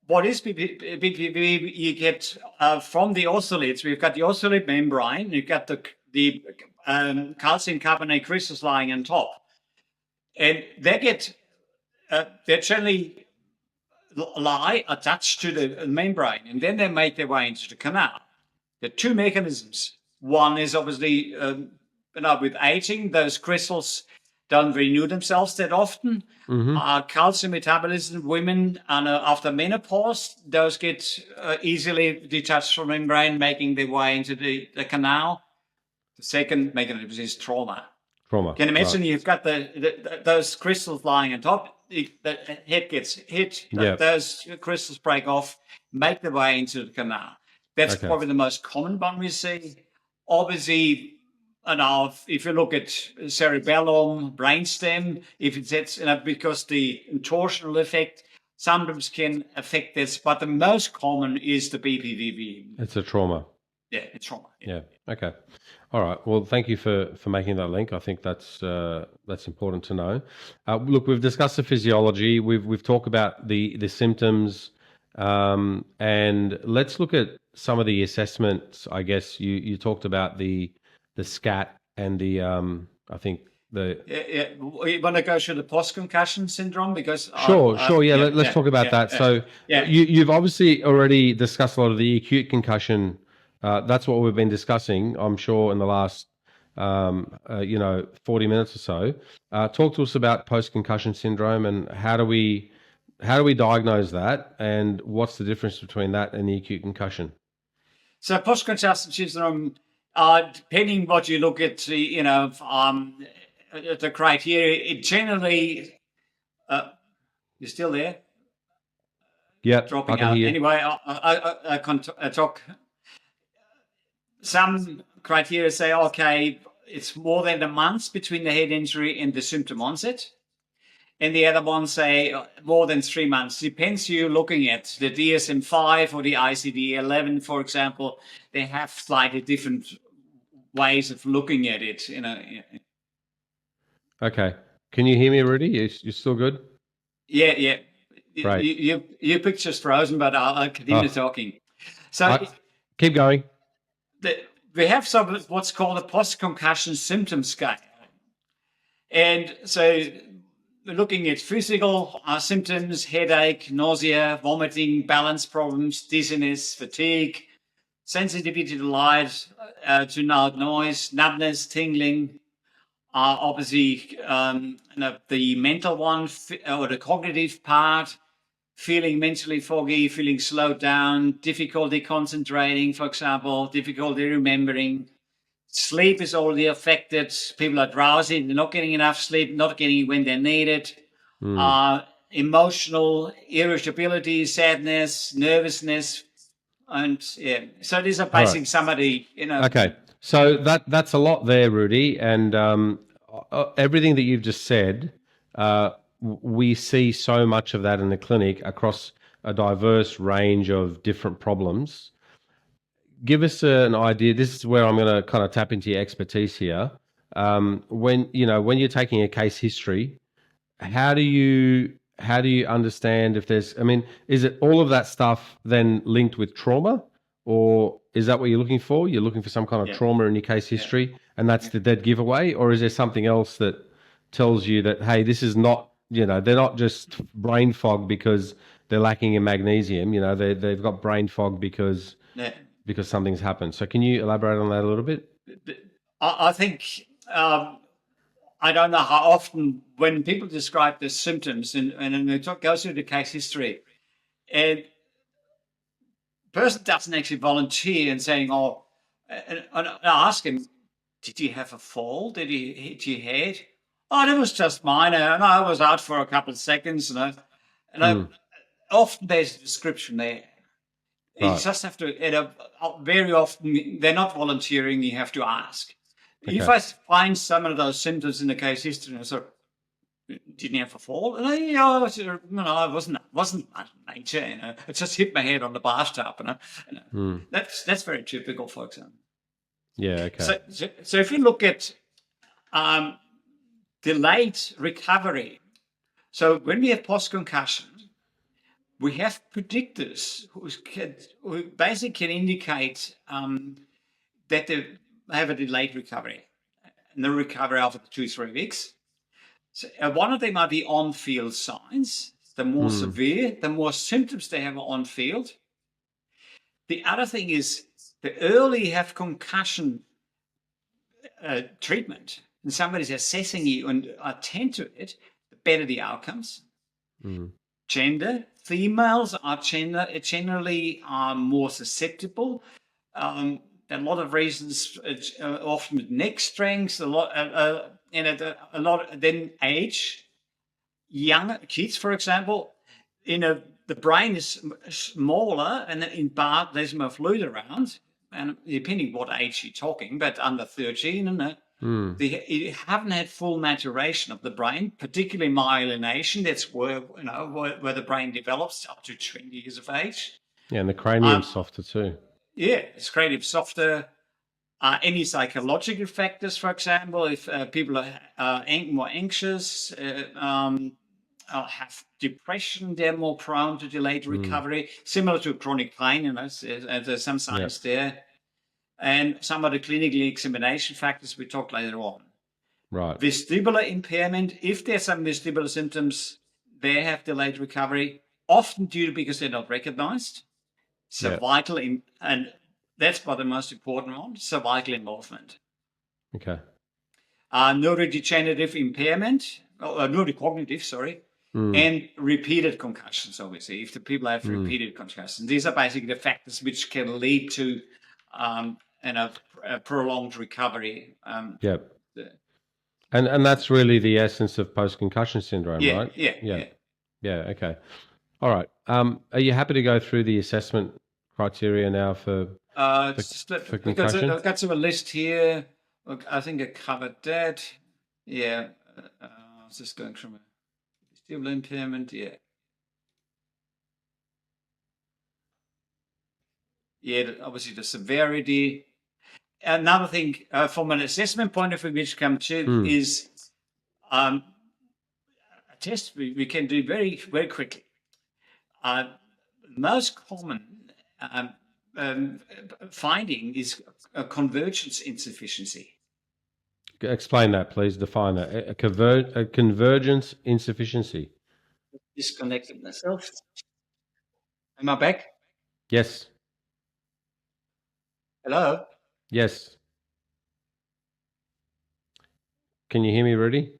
what is BPPV? You get from the osteolytes. We've got the osteolyte membrane. You've got the calcium carbonate crystals lying on top, and they generally lie attached to the membrane, and then they make their way into the canal. There are two mechanisms. One is obviously with aging, those crystals don't renew themselves that often. Calcium metabolism, women after menopause, those get easily detached from membrane, making their way into the canal. The second mechanism is trauma. Can you imagine you've got those crystals lying on top, the head gets hit, those crystals break off, make their way into the canal. That's probably the most common one we see. Obviously, if you look at cerebellum, brainstem, if it's because the torsional effect sometimes can affect this, but the most common is the BPPV. It's a trauma. Yeah, it's trauma. Yeah. Okay. All right. Well, thank you for making that link. I think that's important to know. Look, we've discussed the physiology. We've talked about the symptoms, and let's look at some of the assessments. I guess you talked about the SCAT and the I think the You want to go through the post-concussion syndrome because sure. Yeah, let's talk about that. So you've obviously already discussed a lot of the acute concussion. That's what we've been discussing, I'm sure, in the last 40 minutes or so. Talk to us about post-concussion syndrome, and how do we diagnose that, and what's the difference between that and the acute concussion? So post-concussion syndrome, depending what you look at, the criteria, it generally, you're still there? Yeah, dropping out. Anyway, I talk. Some criteria say, okay, it's more than a month between the head injury and the symptom onset. And the other ones say more than 3 months. Depends who you're looking at. The DSM-5 or the ICD-11, for example, they have slightly different ways of looking at it. Okay. Can you hear me, Rudi? You still good? Yeah. Right. Your picture's frozen, but I'll continue talking. So keep going. We have what's called a post-concussion symptom scale. And so we're looking at physical symptoms: headache, nausea, vomiting, balance problems, dizziness, fatigue, sensitivity to light, to loud noise, numbness, tingling. Obviously, the mental one or the cognitive part, feeling mentally foggy, feeling slowed down, difficulty concentrating, for example, difficulty remembering. Sleep is already affected. People are drowsy. They're not getting enough sleep, not getting it when they need it. Emotional irritability, sadness, nervousness. And so these are basically somebody, Okay. So that's a lot there, Rudi. And everything that you've just said, we see so much of that in the clinic across a diverse range of different problems. Give us an idea. This is where I'm going to kind of tap into your expertise here. When you're taking a case history, how do you understand if there's? I mean, is it all of that stuff then linked with trauma, or is that what you're looking for? You're looking for some kind of trauma in your case history, and that's the dead giveaway, or is there something else that tells you that, hey, this is not they're not just brain fog because they're lacking in magnesium. They've got brain fog because Yeah. something's happened. So can you elaborate on that a little bit? I think I don't know how often when people describe the symptoms and they go through the case history, and the person doesn't actually volunteer and saying, "Oh," and I ask him, "Did you have a fall? Did he hit your head?" "Oh, that was just minor, and I was out for a couple of seconds." Often there's a description there. You Right. just have to, very often they're not volunteering, you have to ask. If Okay. I find some of those symptoms in the case history, and I sort of, didn't you have a fall? And I wasn't major, it just hit my head on the bathtub, That's very typical, for example. Yeah. Okay. So if you look at delayed recovery, so when we have post-concussion, we have predictors who basically can indicate that they have a delayed recovery, and the recovery after 2-3 weeks. So one of them are the on-field signs. The more severe, the more symptoms they have on-field. The other thing is the early you have concussion treatment, and somebody's assessing you and attend to it, the better the outcomes. Gender, females are generally more susceptible. A lot of reasons, often with neck strength, a lot. Then age. Young kids, for example, the brain is smaller, and in part there's more fluid around, and depending what age you're talking, but under 13, they haven't had full maturation of the brain, particularly myelination. That's where the brain develops up to 20 years of age. Yeah, and the cranium's softer too. Yeah, it's cranium softer. Any psychological factors, for example, if people are more anxious, have depression, they're more prone to delayed recovery, similar to chronic pain. There's some signs there. And some of the clinical examination factors we talk later on. Right. Vestibular impairment, if there's some vestibular symptoms, they have delayed recovery, often because they're not recognized. Cervical, and that's by the most important one, cervical involvement. Okay. Neurodegenerative impairment, neurocognitive, sorry, and repeated concussions, obviously, if the people have repeated concussions. These are basically the factors which can lead to a prolonged recovery. Yep. And that's really the essence of post-concussion syndrome, right? Yeah. Okay. All right. Are you happy to go through the assessment criteria now for concussion? I've got some a list here. Look, I think I covered that. Yeah. I was just going from a vestibular impairment. Yeah. Yeah, obviously the severity. Another thing, from an assessment point of view, which comes to is a test we can do very, very quickly. Most common finding is a convergence insufficiency. Explain that, please. Define that. A convergence insufficiency. Disconnected myself. Am I back? Yes. Hello? Yes. Can you hear me, Rudi?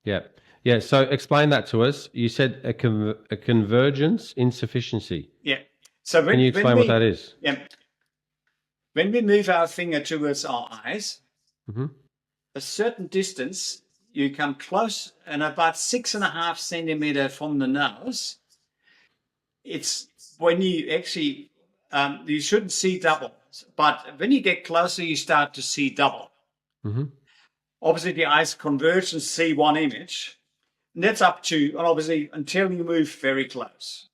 Yeah. So explain that to us. You said a convergence insufficiency. Yeah. So can you explain what that is? Yeah. When we move our finger towards our eyes, a certain distance, you come close, and about 6.5 centimeters from the nose, it's when you actually, you shouldn't see double. But when you get closer, you start to see double. Obviously, the eyes converge and see one image. And that's up to, obviously, until you move very close.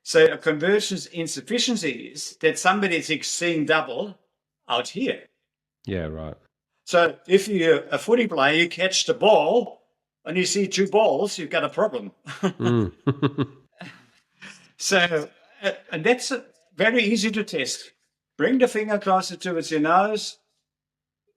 So a convergence insufficiency is that somebody is seeing double out here. Yeah, right. So if you're a footy player, you catch the ball and you see two balls, you've got a problem. So, and that's very easy to test. Bring the finger closer towards your nose.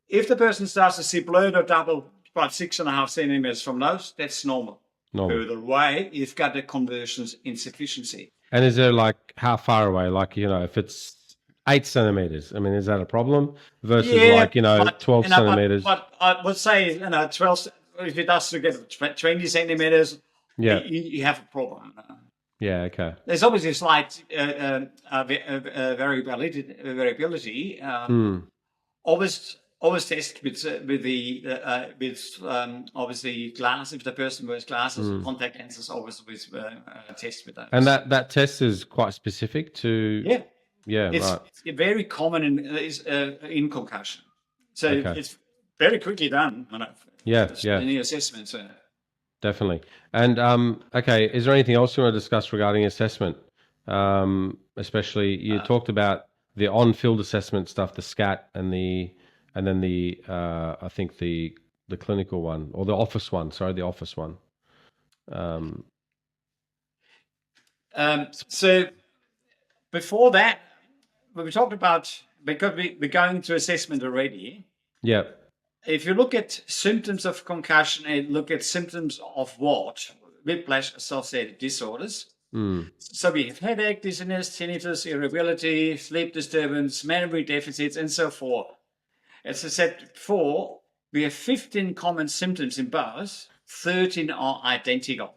If the person starts to see blurred or double, about 6.5 centimeters from those, that's normal. Normal. Further away, you've got the conversions insufficiency. And is there like how far away? Like, if it's 8 centimeters, I mean, is that a problem versus Yeah, 12 centimeters? but I would say, 12, if it does to get 20 centimeters, Yeah. you have a problem. Yeah. Okay. There's obviously a slight variability. Always test with obviously glasses. If the person wears glasses, contact lenses, always test with those. And that test is quite specific to. Yeah. It's Right. very common in concussion, so Okay. it's very quickly done. Yeah. Any assessment. So. Definitely. And okay, is there anything else you want to discuss regarding assessment? Especially you talked about the on-field assessment stuff, the SCAT and then the I think the clinical one or the office one. Sorry, the office one. So before that, we talked about, because we're going to assessment already. Yeah. If you look at symptoms of concussion and look at symptoms of what? Whiplash associated disorders. So we have headache, dizziness, tinnitus, irritability, sleep disturbance, memory deficits, and so forth. As I said before, we have 15 common symptoms in both, 13 are identical.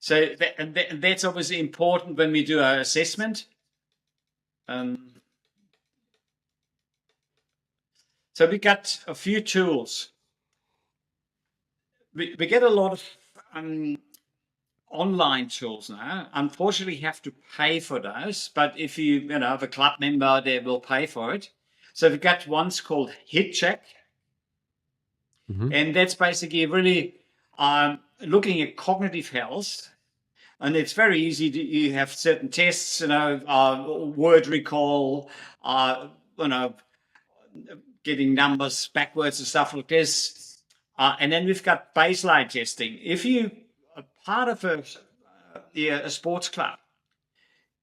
So that's obviously important when we do our assessment. So we got a few tools. We get a lot of online tools now. Unfortunately, you have to pay for those. But if you have a club member, they will pay for it. So we got ones called Hit Check. And that's basically really looking at cognitive health. And it's very easy. You have certain tests, word recall, getting numbers backwards and stuff like this. And then we've got baseline testing. If you are part of a sports club,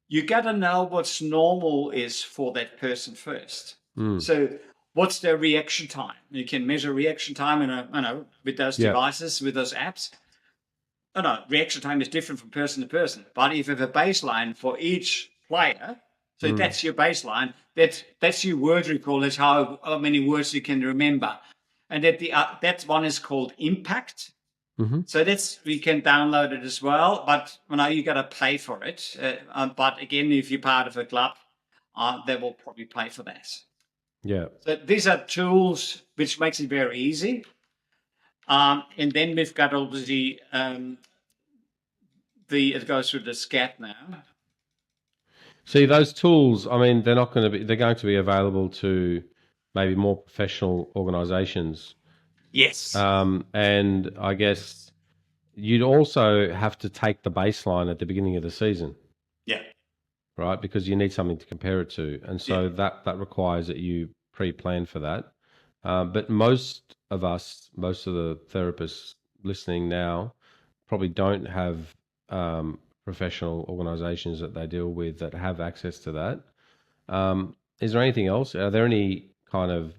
you got to know what's normal is for that person first. So what's their reaction time? You can measure reaction time with those devices, with those apps. Reaction time is different from person to person. But if you have a baseline for each player, so that's your baseline, that's your word recall, that's how many words you can remember. And that one is called Impact. So we can download it as well, but you got to pay for it. But again, if you're part of a club, they will probably pay for that. Yeah. So these are tools which makes it very easy. And then we've got obviously it goes through the SCAT now. See, those tools, I mean, they're going to be available to maybe more professional organizations. Yes. And I guess you'd also have to take the baseline at the beginning of the season. Yeah. Right? Because you need something to compare it to. And so that requires that you pre-plan for that. But most of the therapists listening now probably don't have professional organizations that they deal with that have access to that. Is there anything else? Are there any kind of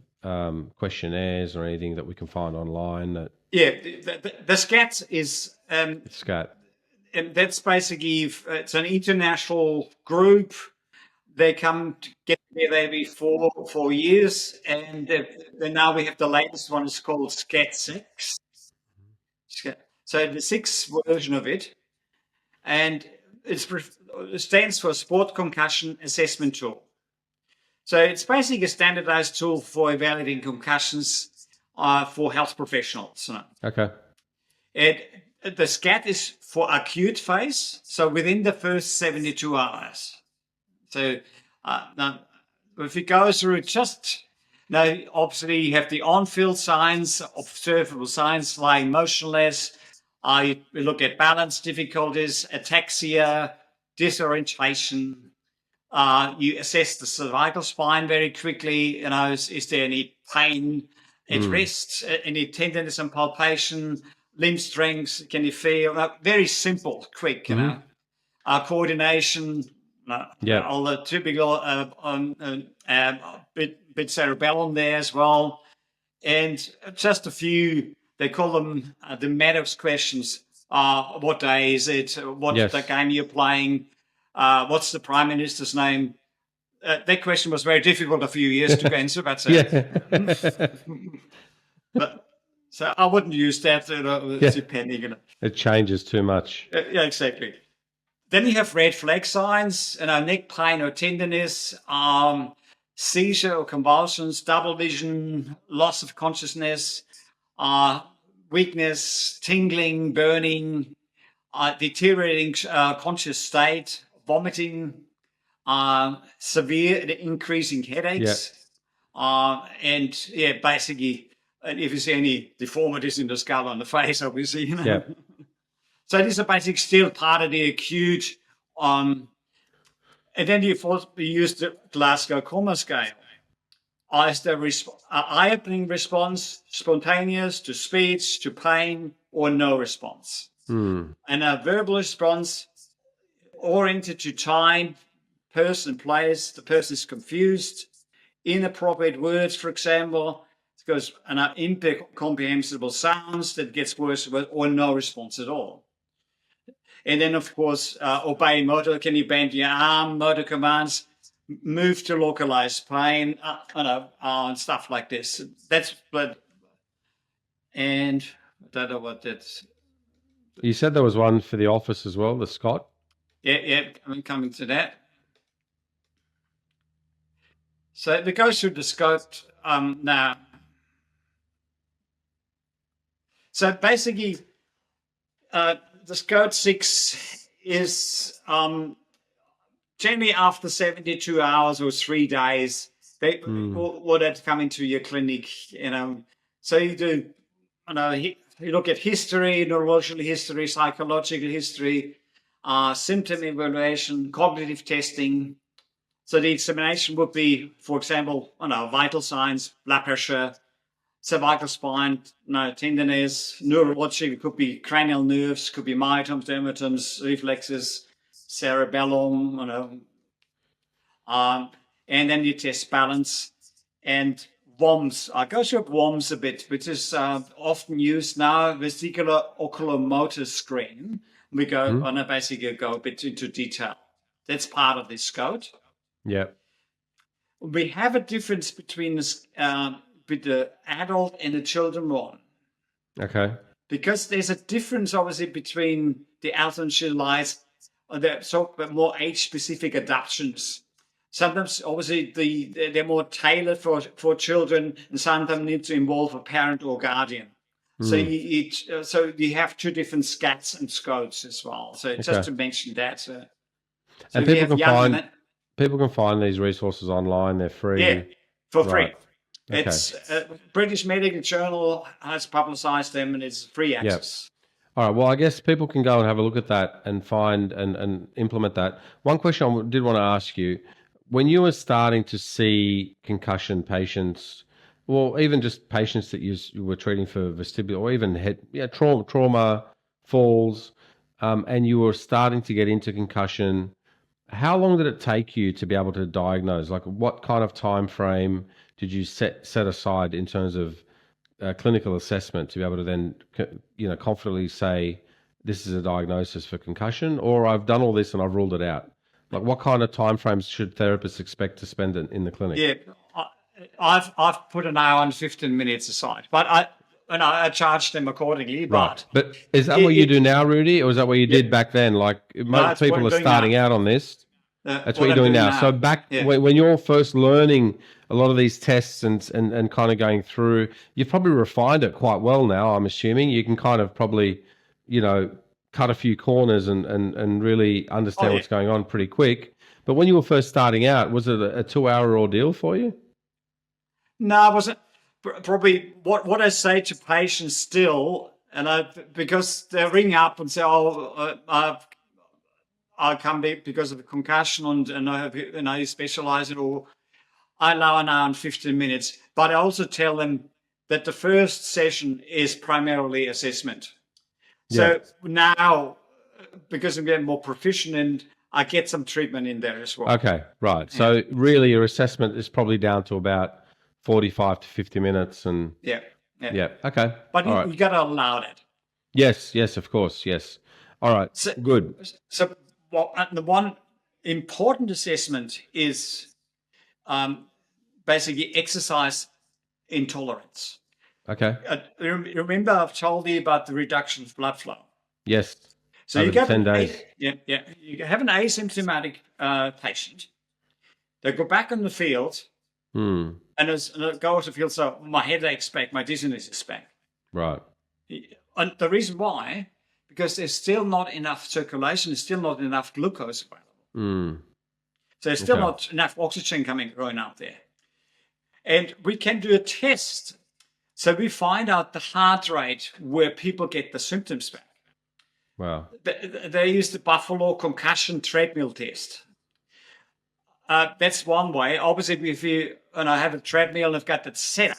questionnaires or anything that we can find online? The SCAT is... SCAT. And that's basically, it's an international group. They come together every 4 years, and then now we have the latest one. Is called SCAT 6. So the 6th version of it, and it stands for Sport Concussion Assessment Tool. So it's basically a standardized tool for evaluating concussions for health professionals. Okay. The SCAT is for acute phase, so within the first 72 hours. So now, if it goes through obviously you have the on-field signs, observable signs, lying motionless. You look at balance difficulties, ataxia, disorientation. You assess the cervical spine very quickly. Is there any pain at rest, any tenderness and palpation, limb strength? Can you feel? Very simple, quick. Coordination. All the typical bit cerebellum there as well. And just a few, they call them the Maddox questions. What day is it? What's Yes. the game you're playing? What's the Prime Minister's name? That question was very difficult a few years to answer, but Yeah. but so I wouldn't use that, Yeah. depending. It changes too much. Yeah, exactly. Then you have red flag signs, neck pain or tenderness, seizure or convulsions, double vision, loss of consciousness, weakness, tingling, burning, deteriorating conscious state, vomiting, severe increasing headaches, and basically, if you see any deformities in the skull on the face, obviously, Yeah. So these are basically still part of the acute. And then you use the Glasgow Coma Scale. Is there eye-opening response, spontaneous, to speech, to pain, or no response? And a verbal response oriented to time, person, place, the person is confused, inappropriate words, for example, because incomprehensible sounds that gets worse, or no response at all. And then, of course, obey motor. Can you bend your arm? Motor commands. Move to localized pain. And stuff like this. That's but. And I don't know what that's. You said there was one for the office as well, the Scott. Yeah. I'm coming to that. So it goes through the scope now. So basically, the Code 6 is generally after 72 hours or 3 days, they would come into your clinic, So you do, you look at history, neurological history, psychological history, symptom evaluation, cognitive testing. So the examination would be, for example, vital signs, blood pressure, cervical spine, tenderness, neurological, it could be cranial nerves, could be myotomes, dermatomes, reflexes, cerebellum, and then you test balance and WOMS. I go through WOMS a bit, which is often used now, vesicular oculomotor screen. We go on basically go a bit into detail. That's part of this code. Yeah. We have a difference between with the adult and the children one. Okay. Because there's a difference, obviously, between the adult and children's more age-specific adaptations. Sometimes, obviously, they're more tailored for children, and sometimes need to involve a parent or guardian. So you have two different scats and scopes as well. So just to mention that. And people can find these resources online. They're free. Yeah, for free. Right. Okay. It's British Medical Journal has publicized them, and it's free access. All right. Well, I guess people can go and have a look at that and find and implement that. One question I did want to ask you: when you were starting to see concussion patients, or even just patients that you were treating for vestibular or even head trauma, falls, and you were starting to get into concussion, how long did it take you to be able to diagnose? Like, what kind of time frame did you set aside in terms of clinical assessment to be able to then, confidently say this is a diagnosis for concussion, or I've done all this and I've ruled it out? Like, what kind of time frames should therapists expect to spend in the clinic? Yeah, I've put an hour and 15 minutes aside, but I charge them accordingly. Right. But is that what you do now, Rudi, or is that what you did back then? Like, most people are starting out on this. That's what you're doing now. So when you're first learning a lot of these tests and kind of going through, you've probably refined it quite well now, I'm assuming. You can kind of probably, cut a few corners and really understand what's going on pretty quick. But when you were first starting out, was it a 2-hour ordeal for you? No, it wasn't. Probably what I say to patients still, because they ring up and say, I come back because of a concussion and I specialize in, or I allow an hour and 15 minutes. But I also tell them that the first session is primarily assessment. So now, because I'm getting more proficient, and I get some treatment in there as well. Okay, right. So really your assessment is probably down to about 45 to 50 minutes and Yeah. yeah. Okay. But All right. you got to allow that. Yes, of course. Yes. All right. So, Good. so the one important assessment is basically exercise intolerance. Okay. Remember, I've told you about the reduction of blood flow. Yes. So Over you the got 10 days. you have an asymptomatic patient. They go back on the field, and they go off the field. So my headache's back, my dizziness is back. Right. And the reason why, because there's still not enough circulation, there's still not enough glucose available. So there's still not enough oxygen going out there. And we can do a test. So we find out the heart rate where people get the symptoms back. Wow. They use the Buffalo concussion treadmill test. That's one way. Obviously, if you and I have a treadmill and I've got that set up,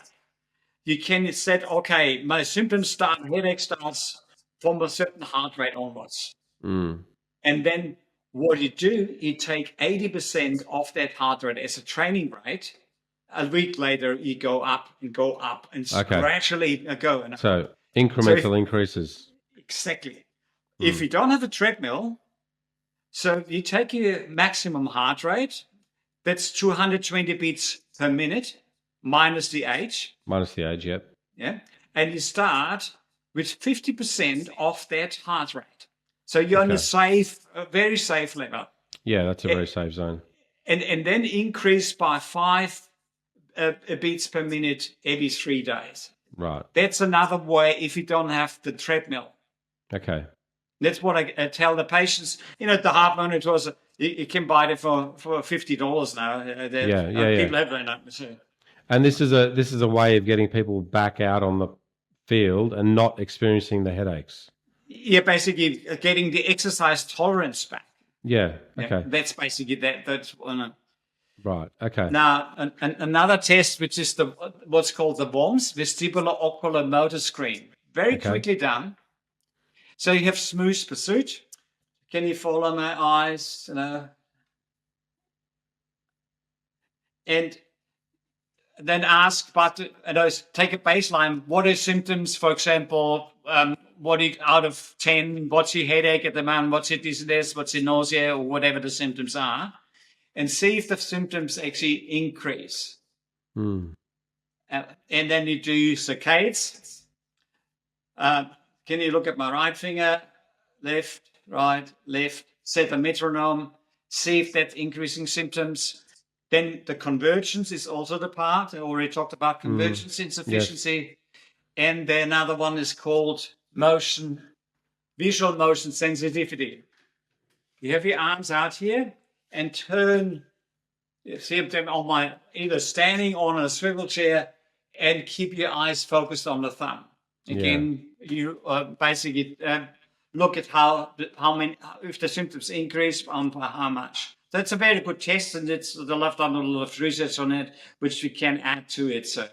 you can set, okay, my symptoms start, headache starts from a certain heart rate onwards. And then what you do, you take 80% of that heart rate as a training rate. A week later, you go up and gradually go. So incremental increases. Exactly. If you don't have a treadmill, so you take your maximum heart rate, that's 220 beats per minute, minus the age. Minus the age, yep. Yeah. And you start with 50% of that heart rate. So you're on a very safe level. Yeah, that's a very safe zone. And then increase by 5 beats per minute every 3 days. Right. That's another way if you don't have the treadmill. Okay. That's what I tell the patients. The heart monitors, you can buy it for $50 now. People have them. And this is a way of getting people back out on the field and not experiencing the headaches. Yeah, basically getting the exercise tolerance back. Yeah. Okay. Yeah, that's basically that. That's right. Okay. Now, another test, which is what's called the VOMS, vestibular ocular motor screen, very quickly done. So you have smooth pursuit. Can you follow my eyes? And then ask, take a baseline. What are symptoms, for example? Out of 10? What's your headache at the moment? What's your dizziness? What's your nausea? Or whatever the symptoms are, and see if the symptoms actually increase. And then you do saccades. Can you look at my right finger? Left, right, left. Set a metronome. See if that's increasing symptoms. Then the convergence is also the part. I already talked about convergence insufficiency. Yes. And then another one is called visual motion sensitivity. You have your arms out here and turn, see them on either standing on a swivel chair, and keep your eyes focused on the thumb. Again, you basically look at how many, if the symptoms increase, how much. That's a very good test, and they've done a lot of research on it, which we can add to it. So,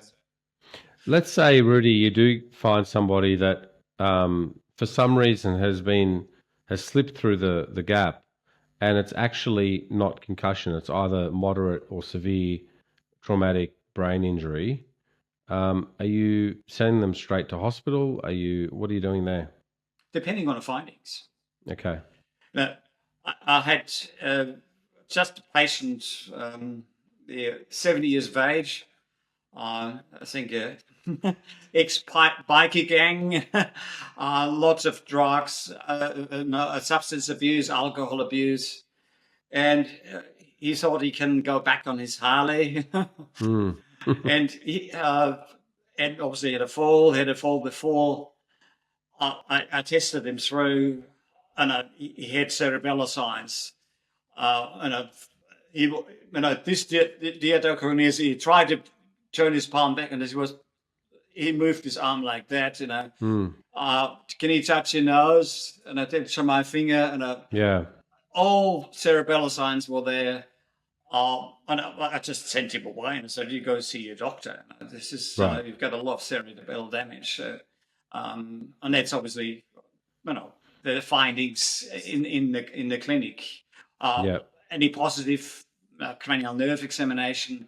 let's say, Rudi, you do find somebody that, for some reason, has slipped through the gap, and it's actually not concussion. It's either moderate or severe traumatic brain injury. Are you sending them straight to hospital? What are you doing there? Depending on the findings. Okay. Now, I had just a patient, 70 years of age. I think ex-biker gang, lots of drugs, substance abuse, alcohol abuse, and he thought he can go back on his Harley. And he and obviously had a fall before. I tested him through, and he had cerebellar signs. This diadochoresis, he tried to turn his palm back, and he moved his arm like that. Can you touch your nose? And I did to my finger, and all cerebellar signs were there. And I just sent him away and said, "You go see your doctor. This is you've got a lot of cerebral damage." And that's obviously, the findings in the clinic. Any positive cranial nerve examination.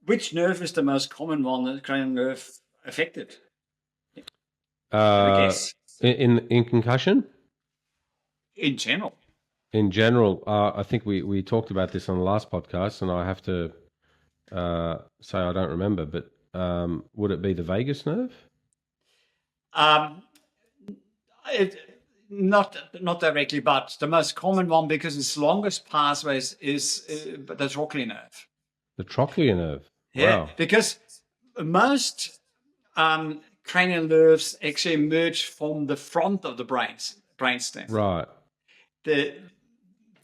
Which nerve is the most common one, the cranial nerve affected? Have a Uh, guess. in concussion? In general. In general, I think we talked about this on the last podcast, and I have to say I don't remember, but would it be the vagus nerve? Um, it, not directly, but the most common one, because its longest pathways is the trochlear nerve. The trochlear nerve. Yeah, Wow. because most cranial nerves actually emerge from the front of the brainstem. Right. The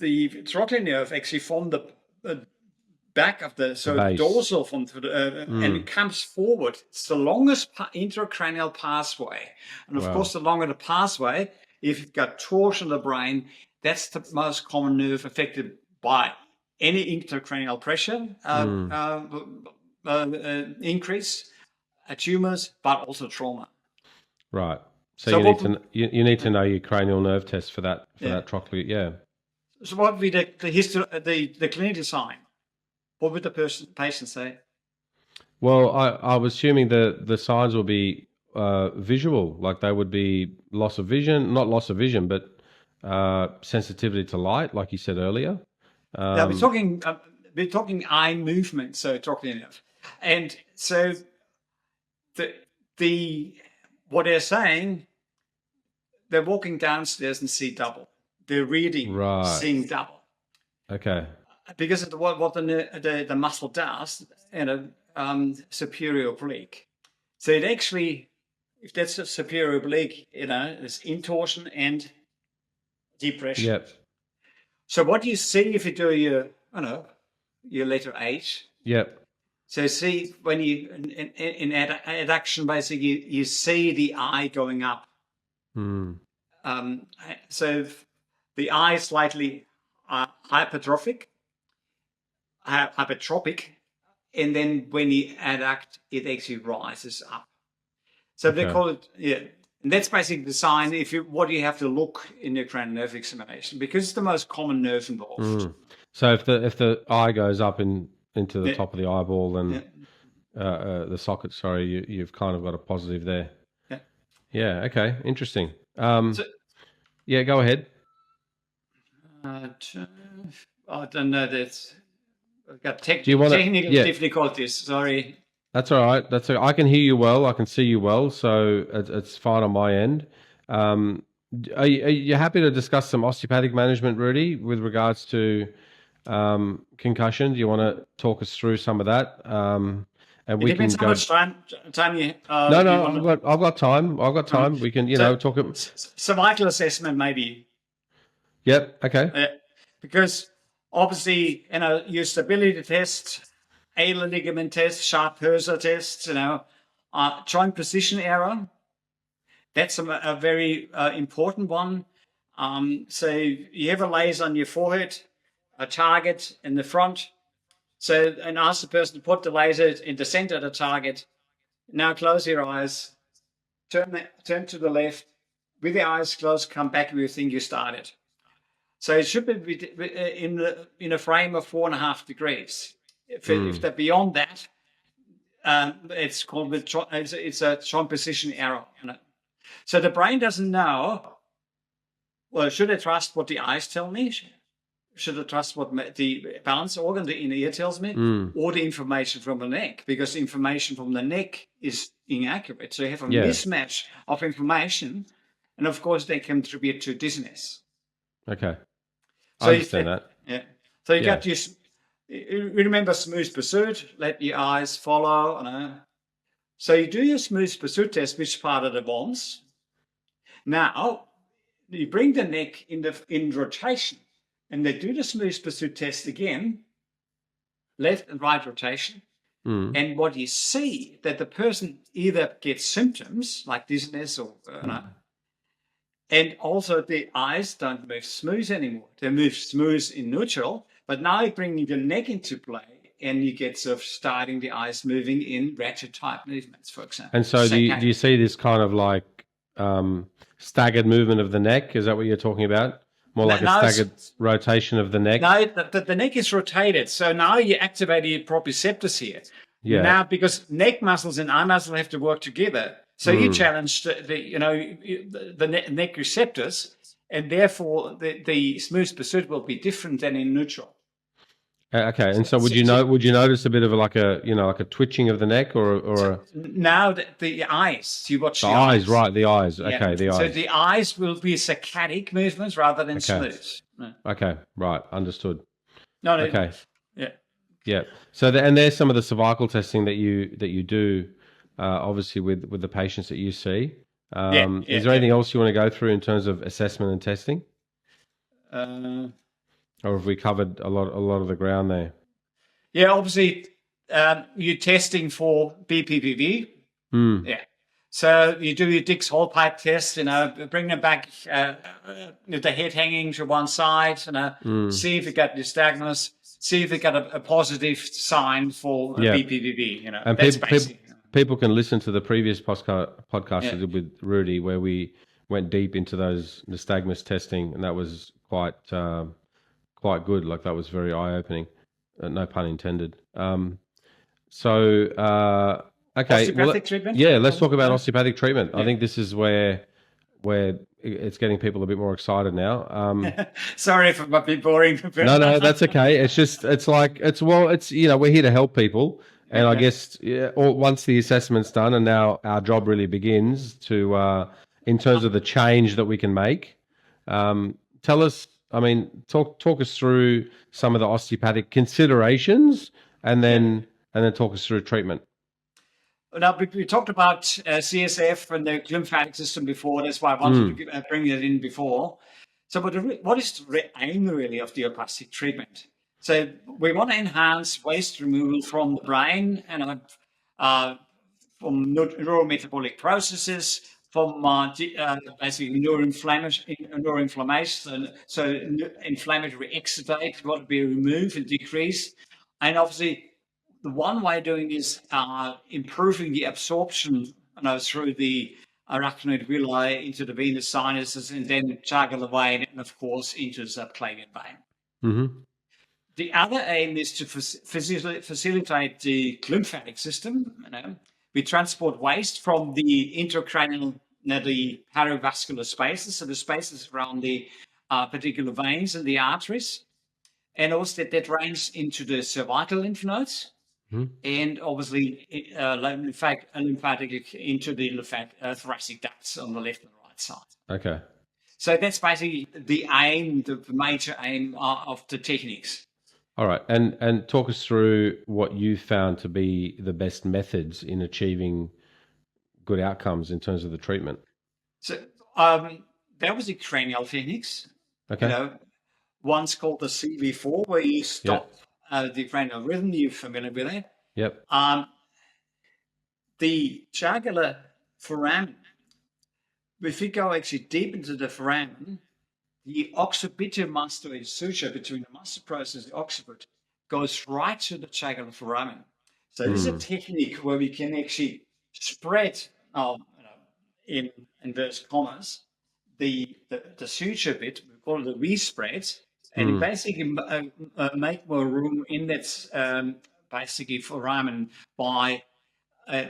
trochlear nerve actually from the back of the base. dorsal from and it comes forward. It's the longest intracranial pathway, and of Wow. course, the longer the pathway, if you've got torsion of the brain, that's the most common nerve affected by any intracranial pressure increase, tumors, but also trauma. Right. So, So you what need to you need to know your cranial nerve test for that Yeah. that trochlear. Yeah. So what would be the history, the clinical sign? What would the patient say? Well, I was assuming the signs will be visual, like they would be loss of vision, not loss of vision, but sensitivity to light, like you said earlier. Now we're talking eye movement, so trochlear nerve, and so the what they're saying, they're walking downstairs and see double. They're reading, Right. seeing double, Okay. because of what the muscle does in a superior oblique. So it actually, if that's a superior oblique, it's intorsion and depression. Yep. So what do you see if you do your letter H? Yep. So see when you in adduction, basically you see the eye going up. So the eye is slightly hypertropic, and then when you adduct, it actually rises up. So they call it, and that's basically the sign. What you have to look in your cranial nerve examination, because it's the most common nerve involved. So if the eye goes up into the top of the eyeball, then the socket, sorry, you've kind of got a positive there. Yeah. Yeah. Okay. Interesting. Yeah. Go ahead. I don't know. I've got wanna- technical yeah. difficulties. Sorry. That's all right. I can hear you well. I can see you well, so it's fine on my end. Are you happy to discuss some osteopathic management, Rudi, with regards to concussion? Do you want to talk us through some of that? And we can Depends go. how much time you. No, I've got time. I've got time. We can, talk. Cervical assessment, maybe. Yep. Okay. Because obviously, your stability test, alar ligament test, sharp Herser test, joint position error. That's a very important one. So you have a laser on your forehead, a target in the front. So, and ask the person to put the laser in the center of the target. Now close your eyes, turn to the left. With the eyes closed, come back where you think you started. So it should be in a frame of 4.5 degrees. If they're beyond that, it's called it's a joint position error. So the brain doesn't know. Well, should I trust what the eyes tell me? Should I trust what the balance organ, the inner ear, tells me, or the information from the neck? Because information from the neck is inaccurate. So you have a mismatch of information, and of course they contribute to dizziness. Okay. So I understand that. Yeah. So you got remember smooth pursuit, let your eyes follow. So you do your smooth pursuit test, which part of the bones. Now, you bring the neck in rotation, and they do the smooth pursuit test again, left and right rotation. And what you see, that the person either gets symptoms like dizziness or and also the eyes don't move smooth anymore. They move smooth in neutral, but now you're bringing the neck into play, and you get sort of starting the eyes moving in ratchet type movements, for example. And so do you see this kind of like staggered movement of the neck? Is that what you're talking about? More like a staggered rotation of the neck? No, the neck is rotated. So now you activate your proprioceptors here. Yeah. Now, because neck muscles and eye muscle have to work together, so you challenge the neck receptors, and therefore the smooth pursuit will be different than in neutral. Okay. And so would you notice a bit of like a twitching of the neck or now the eyes, you watch the the eyes, right? The eyes. Yeah. Okay. The So eyes. the eyes will be saccadic movements rather than smooth. No. Okay. Right. Understood. No, Okay. yeah. Yeah. So and there's some of the cervical testing that you do, obviously with the patients that you see. Is there anything else you want to go through in terms of assessment and testing, Uh, or have we covered a lot of the ground there? yeah, obviously, you're testing for BPPV. Yeah. So you do your Dick's hole pipe test, bring them back with the head hanging to one side, see if you got nystagmus, see if you got a positive sign for BPPV. And that's basic. People can listen to the previous podcast I did with Rudi, where we went deep into those nystagmus testing, and that was quite good. Like that was very eye opening. No pun intended. Okay. Osteopathic treatment? Yeah, let's talk about osteopathic treatment. I think this is where it's getting people a bit more excited now. Sorry if I'm being boring. No, that's okay. It's just we're here to help people, and I guess once the assessment's done, and now our job really begins to in terms of the change that we can make. Tell us. I mean, talk us through some of the osteopathic considerations, and then talk us through treatment. Now, we talked about CSF and the lymphatic system before. That's why I wanted to bring it in before. So what is the aim really of the osteopathic treatment? So we want to enhance waste removal from the brain and from neurometabolic processes, from basically neuroinflammation. So inflammatory exudate want to be removed and decreased. And obviously, the one way of doing is improving the absorption through the arachnoid villi into the venous sinuses and then jugular vein and, of course, into the subclavian vein. Mm-hmm. The other aim is to facilitate the lymphatic system. We transport waste from the intracranial, the perivascular spaces, so the spaces around the particular veins and the arteries, and also that drains into the cervical lymph nodes. And obviously, lymphatic into the thoracic ducts on the left and right side. Okay. So that's basically the aim, the major aim of the techniques. All right, and talk us through what you found to be the best methods in achieving good outcomes in terms of the treatment. So that was the cranial techniques. Okay. One's called the CV4, where you stop. The cranial rhythm, you're familiar with that? Yep. The jugular foramen, if we go actually deep into the foramen, the occipitomastoid suture between the muscle process and the occiput goes right to the jugular foramen. So this is a technique where we can actually spread, in inverse commas, the suture bit, we call it the V-spread, and basically make more room in that basically foramen by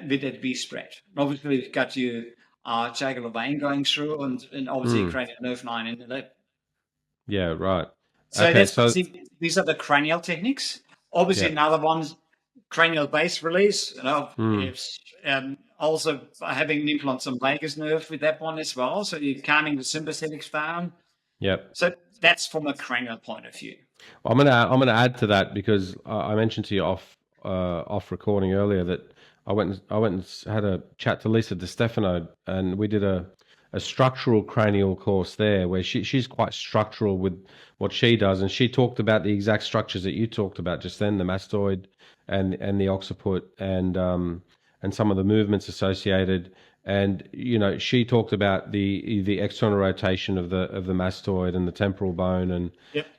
with that V-spread. Obviously, you've got your jugular vein going through, and obviously cranial nerve line in the lip. Yeah, right. So Okay, these are the cranial techniques. Obviously, another one's cranial base release. Also having an implant on vagus nerve with that one as well. So you're calming the sympathetics down. Yep. So that's from a cranial point of view. Well, I'm gonna add to that because I mentioned to you off recording earlier that I went and had a chat to Lisa DeStefano, and we did a structural cranial course there where she's quite structural with what she does, and she talked about the exact structures that you talked about just then, the mastoid and the occiput and some of the movements associated. And she talked about the external rotation of the mastoid and the temporal bone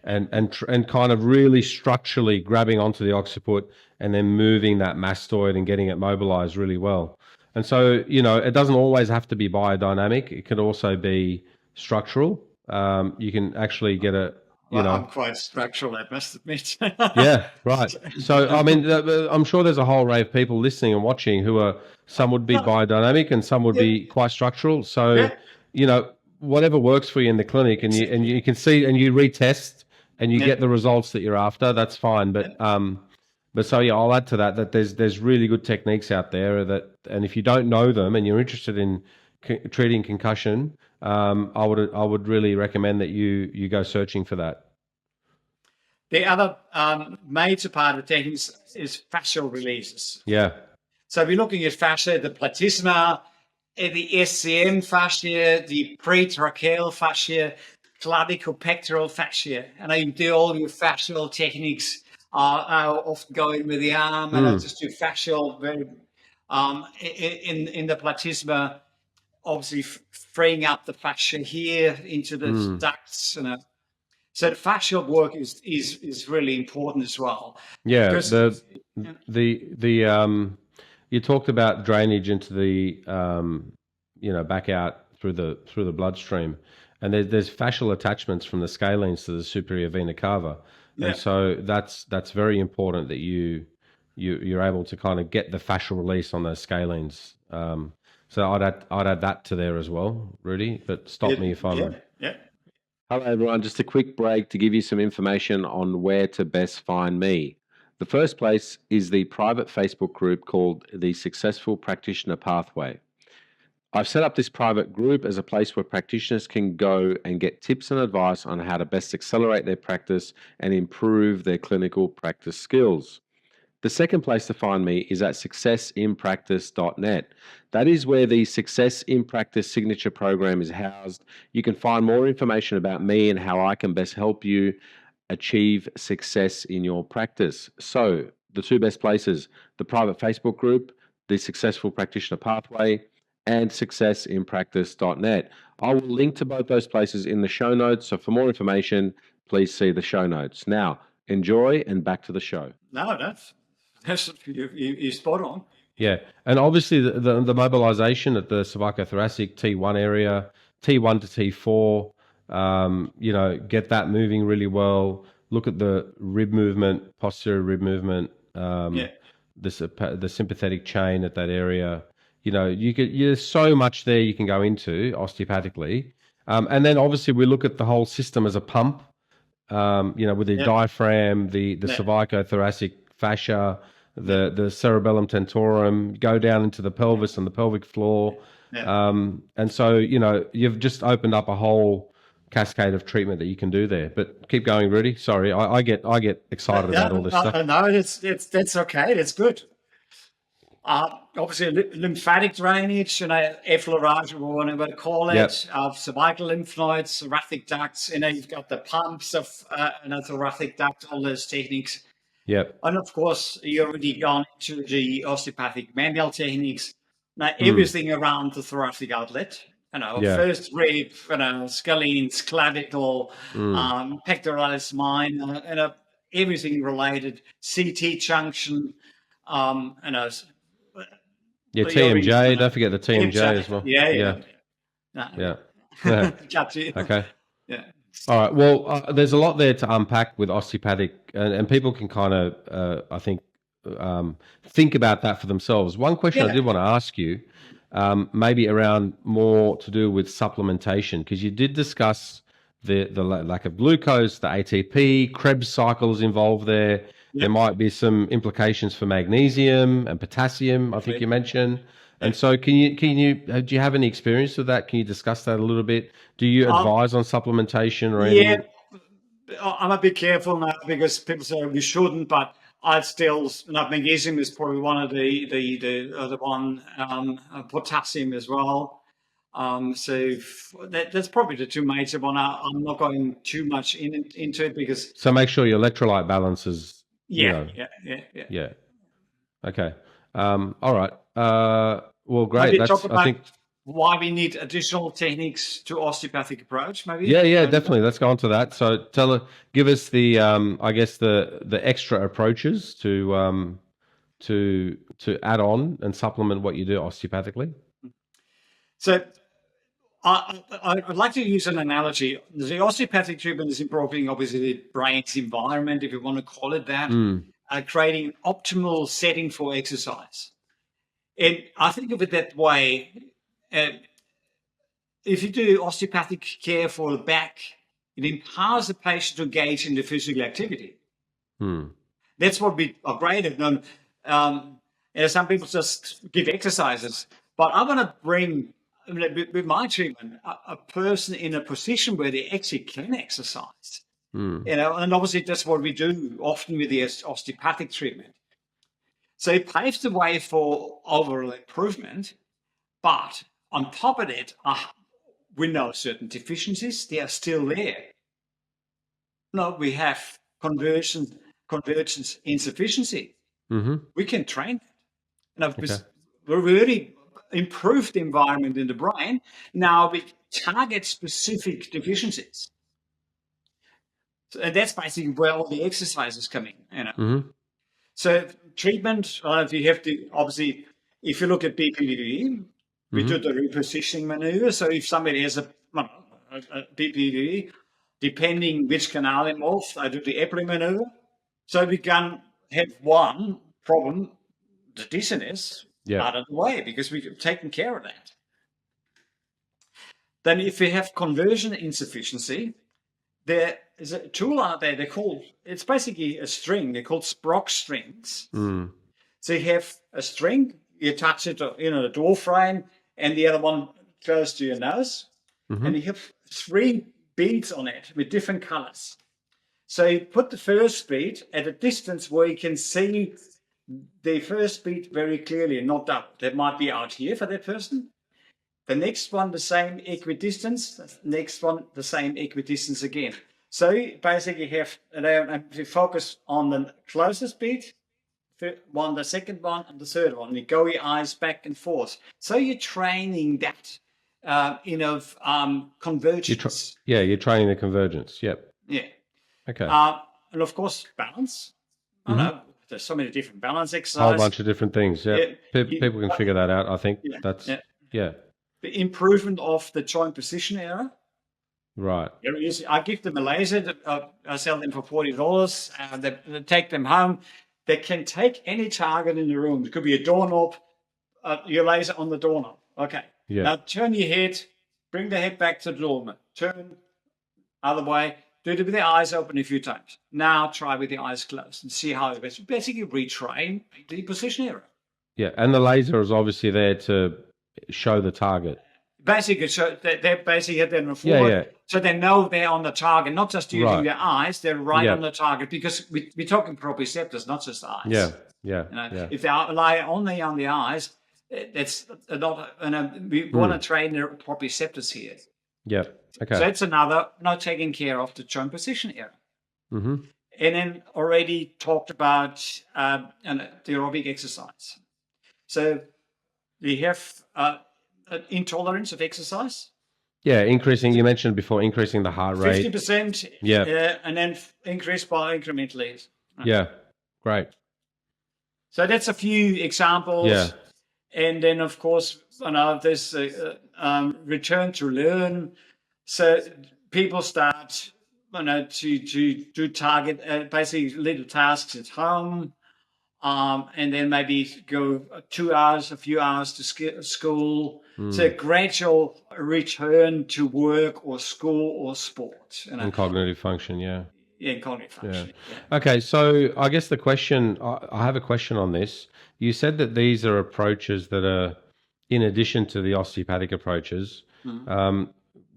and kind of really structurally grabbing onto the occiput and then moving that mastoid and getting it mobilized really well. And so, it doesn't always have to be biodynamic. It can also be structural. You can actually get you Well, know. I'm quite structural, I must admit. Yeah, right. So, I mean, I'm sure there's a whole array of people listening and watching who are, some would be No, biodynamic and some would yeah, be quite structural. So, yeah, you know, whatever works for you in the clinic, and exactly. you can see and you retest and you Yeah, get the results that you're after, that's fine. yeah, But so yeah, I'll add to that that there's really good techniques out there that, and if you don't know them and you're interested in treating concussion, I would really recommend that you go searching for that. the other major part of techniques is fascial releases. Yeah. So we're looking at fascia, the platysma, the SCM fascia, the pretracheal fascia, clavicopectoral fascia. And I do all your fascial techniques. I often go in with the arm and I Mm, just do fascial very in the platysma, obviously freeing up the fascia here into the mm. ducts. So the fascial work is really important as well Yeah, because the you talked about drainage into the back out through the bloodstream, and there's fascial attachments from the scalenes to the superior vena cava, and yeah, so that's very important that you're able to kind of get the fascial release on those scalenes. So I'd add that to there as well, Rudy. But stop me if yeah, I'm. yeah. Hello, everyone. Just a quick break to give you some information on where to best find me. The first place is the private Facebook group called the Successful Practitioner Pathway. I've set up this private group as a place where practitioners can go and get tips and advice on how to best accelerate their practice and improve their clinical practice skills. The second place to find me is at successinpractice.net. That is where the Success in Practice signature program is housed. You can find more information about me and how I can best help you achieve success in your practice. So, the two best places, the private Facebook group, the Successful Practitioner Pathway, and successinpractice.net. I will link to both those places in the show notes. So, for more information, please see the show notes. Now, enjoy and back to the show. No, that's you spot on. Yeah, and obviously the mobilization at the cervicothoracic T1 area, T1 to T4, get that moving really well. Look at the rib movement, posterior rib movement, Yeah, the sympathetic chain at that area. There's so much there you can go into osteopathically. And then obviously we look at the whole system as a pump, with the yeah, diaphragm, the yeah, cervicothoracic fascia, yeah, the cerebellum tentorum, go down into the pelvis and the pelvic floor. yeah. And so, you've just opened up a whole cascade of treatment that you can do there. But keep going, Rudy. Sorry, I get excited Yeah, about all this stuff. no, it's that's okay. That's good. Obviously, lymphatic drainage, effleurage, or whatever to call Yep, it, cervical lymph nodes, thoracic ducts. You've got the pumps of thoracic duct, all those techniques. yep. And of course, you already gone into the osteopathic manual techniques. Now, Mm, everything around the thoracic outlet, yeah. first rib, scalenes, clavicle, Mm. pectoralis minor, everything related, CT junction, you know, Yeah, you already, TMJ. Don't forget the TMJ as well. yeah, yeah. Yeah, No, yeah. Yeah. got you. Okay. Yeah. All right. Well, there's a lot there to unpack with osteopathic, and people can kind of, I think about that for themselves. One question I Yeah. did want to ask you, maybe around more to do with supplementation, because you did discuss the lack of glucose, the ATP, Krebs cycles involved there. There Yep. might be some implications for magnesium and potassium, I think you Definitely. mentioned. Yeah. And so, do you have any experience with that? Can you discuss that a little bit? Do you Um, advise on supplementation or yeah, anything? I'm a bit careful now because people say we shouldn't, but I'd still, magnesium is probably one of the other one, potassium as well. So that's probably the two major one. I'm not going too much into it because, So make sure your electrolyte balance is, yeah, yeah, yeah, yeah. yeah. Okay. All right. Well, great. Maybe talk That's, I about think, why we need additional techniques to osteopathic approach, maybe. yeah, definitely. Let's go on to that. So give us the, I guess the extra approaches to add on and supplement what you do osteopathically. So I'd like to use an analogy. The osteopathic treatment is improving, obviously, the brain's environment, if you want to call it that, creating an optimal setting for exercise. And I think of it that way. If you do osteopathic care for the back, it empowers the patient to engage in the physical activity. That's what we are great at. Some people just give exercises, but I want to bring, with my treatment, a person in a position where they actually can exercise. And obviously that's what we do often with the osteopathic treatment. So it paves the way for overall improvement, but on top of it, we know certain deficiencies, they are still there. No, we have convergence insufficiency. We can train that. We really improved the environment in the brain. Now we target specific deficiencies. So that's basically where all the exercises come in. So treatment, if you have to, obviously, if you look at BPPV, we do the repositioning maneuver. So if somebody has a BPPV, depending which canal involved, I do the Epley maneuver. So we can have one problem, the dizziness, out of the way because we've taken care of that. Then if we have conversion insufficiency, there is a tool out there, it's basically a string, they're called Sprock strings. So you have a string, you touch it, the door frame, and the other one close to your nose, and you have 3 beads on it with different colors. So you put the first bead at a distance where you can see the first bead very clearly and not double. That might be out here for that person. The next one, the same equidistance. The next one, the same equidistance again. So you basically have to focus on the closest bead, the second one, and the third one. You go your eyes back and forth. So you're training that, convergence. You're training the convergence. Yep. Yeah. Okay. And of course, balance. I know there's so many different balance exercises. A whole bunch of different things. Yeah. People can figure that out. I think that's the improvement of the joint position error. Right. I give them a laser. I sell them for $40. They take them home. They can take any target in the room. It could be a doorknob. Your laser on the doorknob. Okay. Yeah. Now turn your head. Bring the head back to the doorknob. Turn other way. Do it with the eyes open a few times. Now try with the eyes closed and see how it works. Basically retrain the position error. Yeah, and the laser is obviously there to show the target. Basically, so they basically have them forward, so they know they're on the target, not just using their eyes. They're on the target because we're talking proprioceptors, not just eyes. If they rely only on the eyes, that's not. We want to train the proprioceptors here. Yeah. Okay. So that's another not taking care of the joint position error. And then already talked about the aerobic exercise. So we have intolerance of exercise. Yeah, increasing. You mentioned before increasing the heart rate. 50%. Yeah. And then increase by incrementally. Yeah. Great. So that's a few examples. Yeah. And then of course, there's return to learn. So people start, to target basically little tasks at home, and then maybe go a few hours to school. So a gradual return to work or school or sport. And cognitive function, Yeah, cognitive function. Yeah. Okay, so I guess I have a question on this. You said that these are approaches that are in addition to the osteopathic approaches.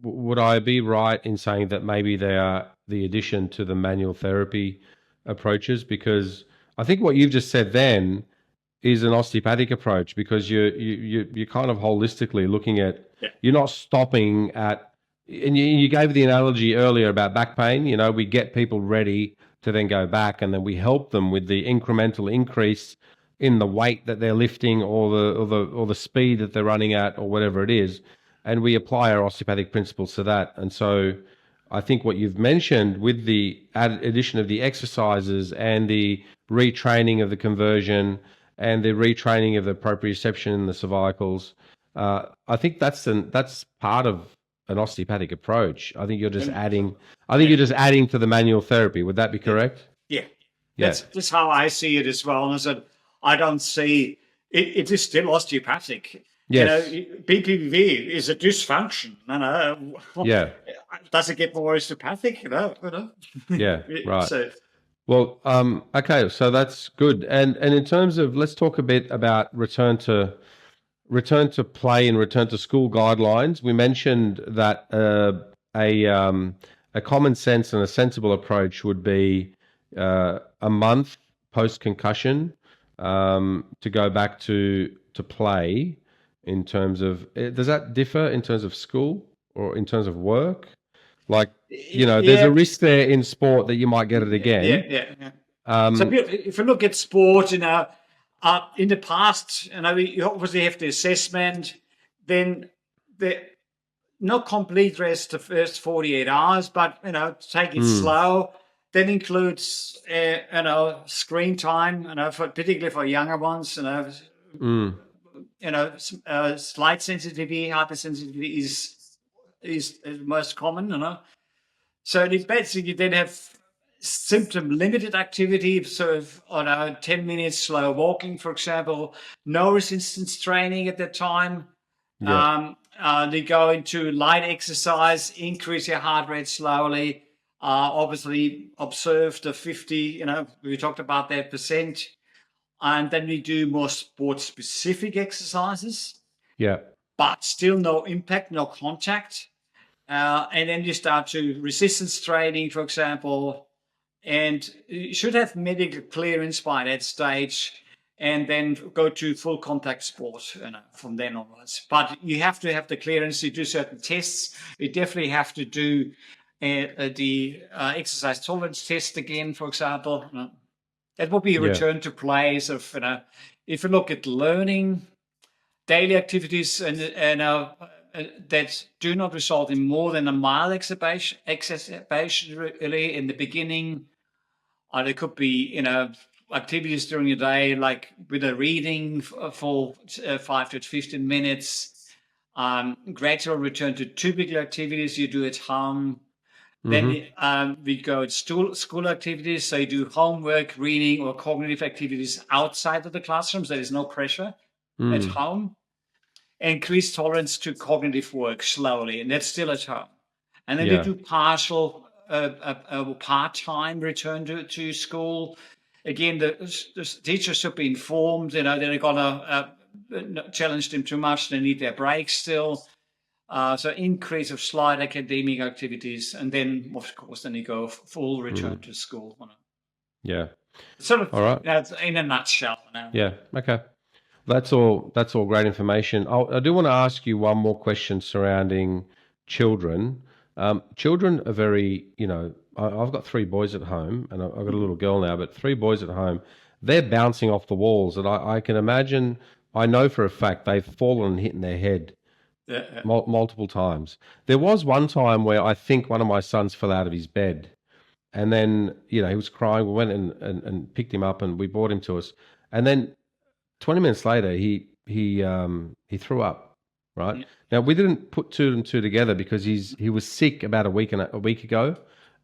Would I be right in saying that maybe they are the addition to the manual therapy approaches? Because I think what you've just said then is an osteopathic approach, because you're kind of holistically looking at, you're not stopping at, and you gave the analogy earlier about back pain. We get people ready to then go back, and then we help them with the incremental increase in the weight that they're lifting or the speed that they're running at or whatever it is. And we apply our osteopathic principles to that. And so I think what you've mentioned with the addition of the exercises and the retraining of the conversion and the retraining of the proprioception in the cervicals, I think that's part of an osteopathic approach. I think you're just And, adding. I think you're just adding to the manual therapy. Would that be yeah, correct? yeah. Yeah. That's how I see it as well. And I said, I don't see it is still osteopathic. Yes. BPPV is a dysfunction. Yeah. Does it get more osteopathic? Yeah. Right. So Well, okay, so that's good. And in terms of, let's talk a bit about return to play and return to school guidelines. We mentioned that a common sense and a sensible approach would be a month post concussion to go back to play. In terms of, does that differ in terms of school or in terms of work? Like, there's a yeah, risk there in sport that you might get it yeah, again. yeah. So Um, if you look at sport, in the past, you obviously have the assessment, then the not complete rest the first 48 hours, but take it mm, slow. That includes screen time, particularly for younger ones. mm, Light sensitivity, hypersensitivity is most common. So it's basically you then have symptom limited activity, sort of on 10 minutes slow walking, for example, no resistance training at that time. yeah, They go into light exercise, increase your heart rate slowly. Obviously, observe the 50, we talked about that percent. And then we do more sport specific exercises, yeah, but still no impact, no contact. And then you start to resistance training, for example, and you should have medical clearance by that stage, and then go to full contact sport from then onwards. But you have to have the clearance to do certain tests. You definitely have to do the exercise tolerance test again, for example. That would be a yeah, return to play. So, if you look at learning, daily activities that do not result in more than a mild exacerbation really in the beginning. There could be, activities during the day, like with a reading for 5 to 15 minutes, gradual return to typical activities you do at home. mm-hmm, Then we go at school activities. So you do homework, reading, or cognitive activities outside of the classrooms. There is no pressure at mm, home. Increase tolerance to cognitive work slowly, and that's still at home. And then we yeah, do partial, part-time return to school. Again, the teachers should be informed. They're gonna challenge them too much. They need their breaks still. So increase of slight academic activities, and then of course then you go full return mm, to school. yeah. Sort of, All right. in a nutshell. Yeah. Okay. That's all. That's all great information. I do want to ask you one more question surrounding children. Children are very, I've got three boys at home, and I've got a little girl now, but three boys at home. They're bouncing off the walls, and I can imagine. I know for a fact they've fallen and hit their head Yeah, multiple times. There was one time where I think one of my sons fell out of his bed, and then he was crying. We went and picked him up, and we brought him to us, and then 20 minutes later, he threw up. Right yeah, now, we didn't put two and two together because he was sick about a week ago,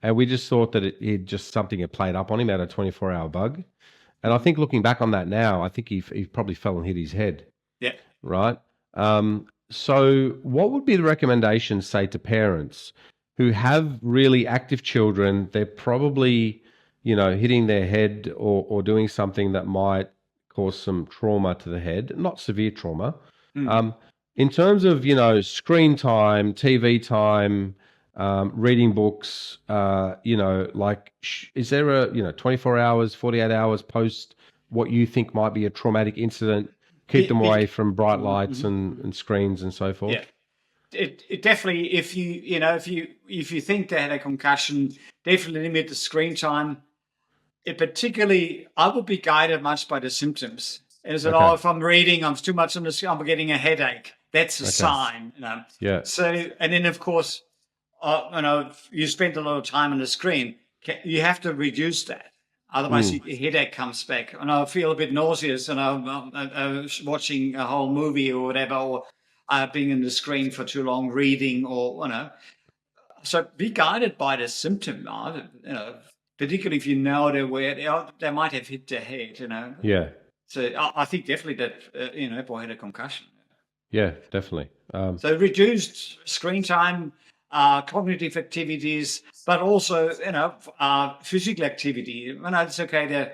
and we just thought that it just something had played up on him out of a 24-hour bug. And I think looking back on that now, I think he probably fell and hit his head. yeah. Right. So, what would be the recommendations, say, to parents who have really active children? They're probably, hitting their head or doing something that might cause some trauma to the head, not severe trauma. Mm. Um, in terms of, screen time, TV time, reading books, is there a, 24 hours, 48 hours post what you think might be a traumatic incident? Keep them away from bright lights Mhm. and screens and so Yeah, forth. it definitely. If you think they had a concussion, definitely limit the screen time. Particularly, I would be guided much by the symptoms. As said, Okay. if I'm reading, I'm too much on the screen, I'm getting a headache. That's a Okay. sign. Yeah. So, and then of course, you spend a lot of time on the screen. You have to reduce that. Otherwise, Mm. your headache comes back. And I feel a bit nauseous, and I'm watching a whole movie or whatever, or being in the screen for too long, reading, or So be guided by the symptom. Particularly if you know they might have hit their head. Yeah. So I think definitely that boy had a concussion. Yeah, definitely. So reduced screen time, cognitive activities, but also physical activity. It's okay to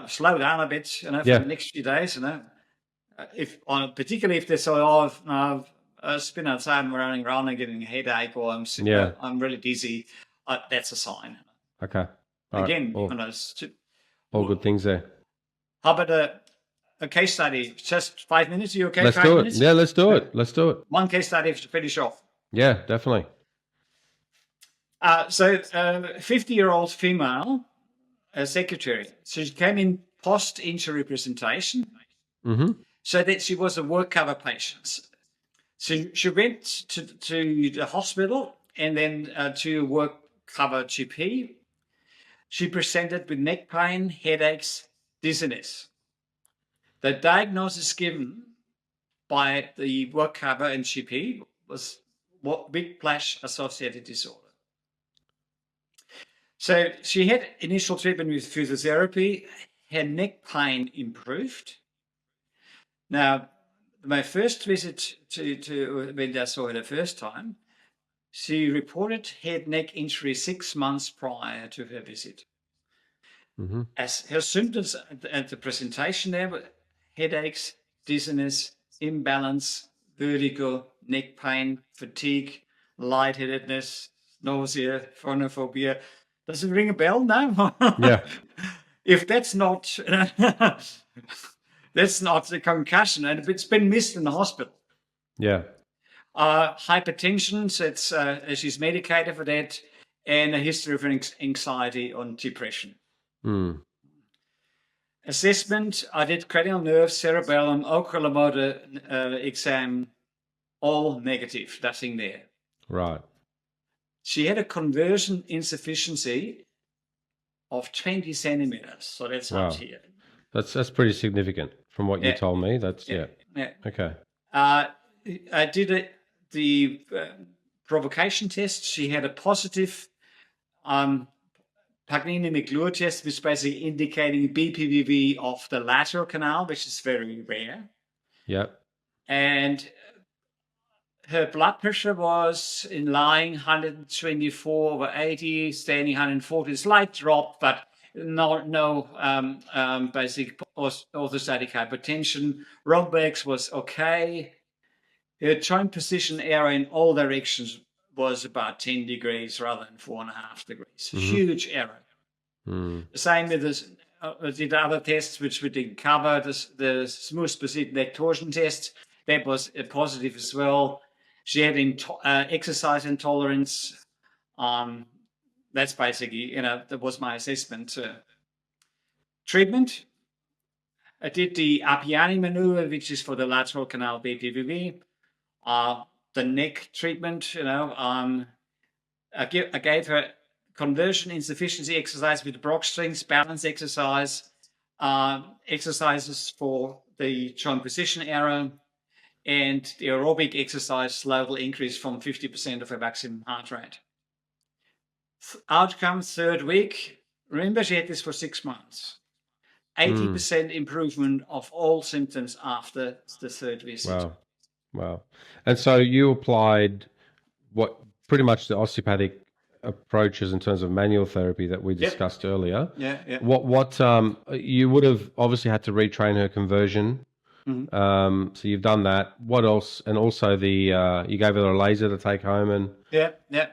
slow down a bit. For the next few days. Particularly if they're so spin outside and running around and getting a headache, or I'm really dizzy, that's a sign. Okay. Again, all good things there. How about a case study? Just 5 minutes? Are you okay? Let's do it. Yeah, let's do it. Let's do it. One case study to finish off. Yeah, definitely. So 50-year-old female, a secretary. So she came in post-injury presentation. Mm-hmm. So that she was a work cover patient. So she went to the hospital and then to work cover GP. She presented with neck pain, headaches, dizziness. The diagnosis given by the work cover and GP was whiplash associated disorder. So she had initial treatment with physiotherapy. Her neck pain improved. Now, my first visit to when I saw her the first time, she reported head neck injury 6 months prior to her visit. Mm-hmm. As her symptoms at the presentation there were headaches, dizziness, imbalance, vertigo, neck pain, fatigue, lightheadedness, nausea, phonophobia. Does it ring a bell now? Yeah. If that's not that's not a concussion, and it's been missed in the hospital. Yeah. Hypertension, so she's medicated for that, and a history of anxiety and depression. Mm. Assessment, I did cranial nerve, cerebellum, oculomotor exam, all negative, nothing there. Right. She had a conversion insufficiency of 20 centimeters, so that's up here. That's pretty significant from what you told me. That's yeah. Okay. I did the provocation test. She had a positive Paganini-McClure test, which is basically indicating BPPV of the lateral canal, which is very rare. Yep. And her blood pressure was in lying 124/80, standing 140. Slight drop, but no basic orthostatic hypertension. Rombex was okay. Her joint position error in all directions was about 10 degrees rather than 4.5 degrees. Mm-hmm. Huge error. Mm. The same with the other tests, which we didn't cover. The smooth specific neck torsion test, that was positive as well. She had exercise intolerance. That's basically, that was my assessment. Treatment, I did the Appiani maneuver, which is for the lateral canal BPPV. The neck treatment, I gave her conversion insufficiency exercise with Brock strings, balance exercise, exercises for the joint position error, and the aerobic exercise level increase from 50% of her maximum heart rate. Outcome, 3rd week. Remember, she had this for 6 months. 80% improvement of all symptoms after the 3rd visit. Wow. And so you applied what pretty much the osteopathic approaches in terms of manual therapy that we discussed earlier. Yeah. What you would have obviously had to retrain her conversion. Mm-hmm. So you've done that. What else? And also you gave her a laser to take home and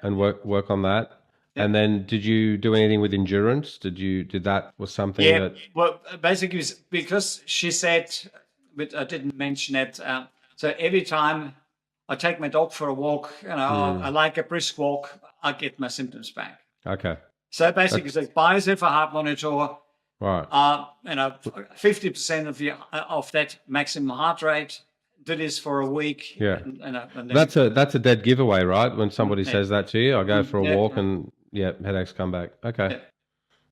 and work on that. Yeah. And then did you do anything with endurance? Was something that? Well, basically because she said, but I didn't mention it. So every time I take my dog for a walk, I like a brisk walk, I get my symptoms back. Okay. So basically, it's buy yourself a heart monitor. Right. 50% of that maximum heart rate. Do this for a week. Yeah. And that's a dead giveaway, right? When somebody says that to you, I go for a walk and headaches come back. Okay.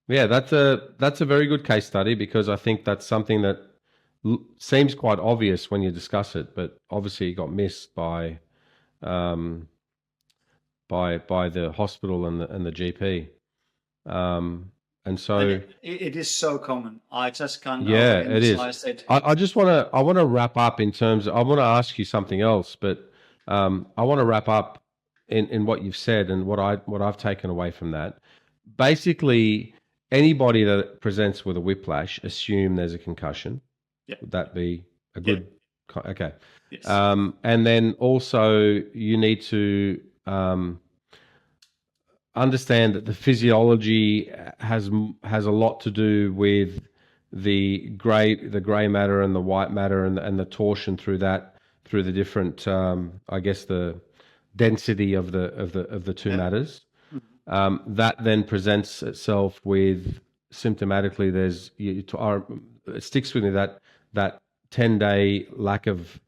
Yeah, that's a very good case study, because I think that's something that seems quite obvious when you discuss it, but obviously it got missed um, by the hospital and the GP. And so, it is so common. I just can't yeah, it is. overemphasize it. I just want to wrap up in terms of, I want to ask you something else, but I want to wrap up in what you've said and what I've taken away from that. Basically, anybody that presents with a whiplash, assume there's a concussion. Yeah. Would that be a Yeah. good? Okay. Yes. And then also you need to understand that the physiology has a lot to do with the gray matter and the white matter and the torsion through the different I guess the density of the two matters. That then presents itself with symptomatically. It sticks with me that 10-day lack of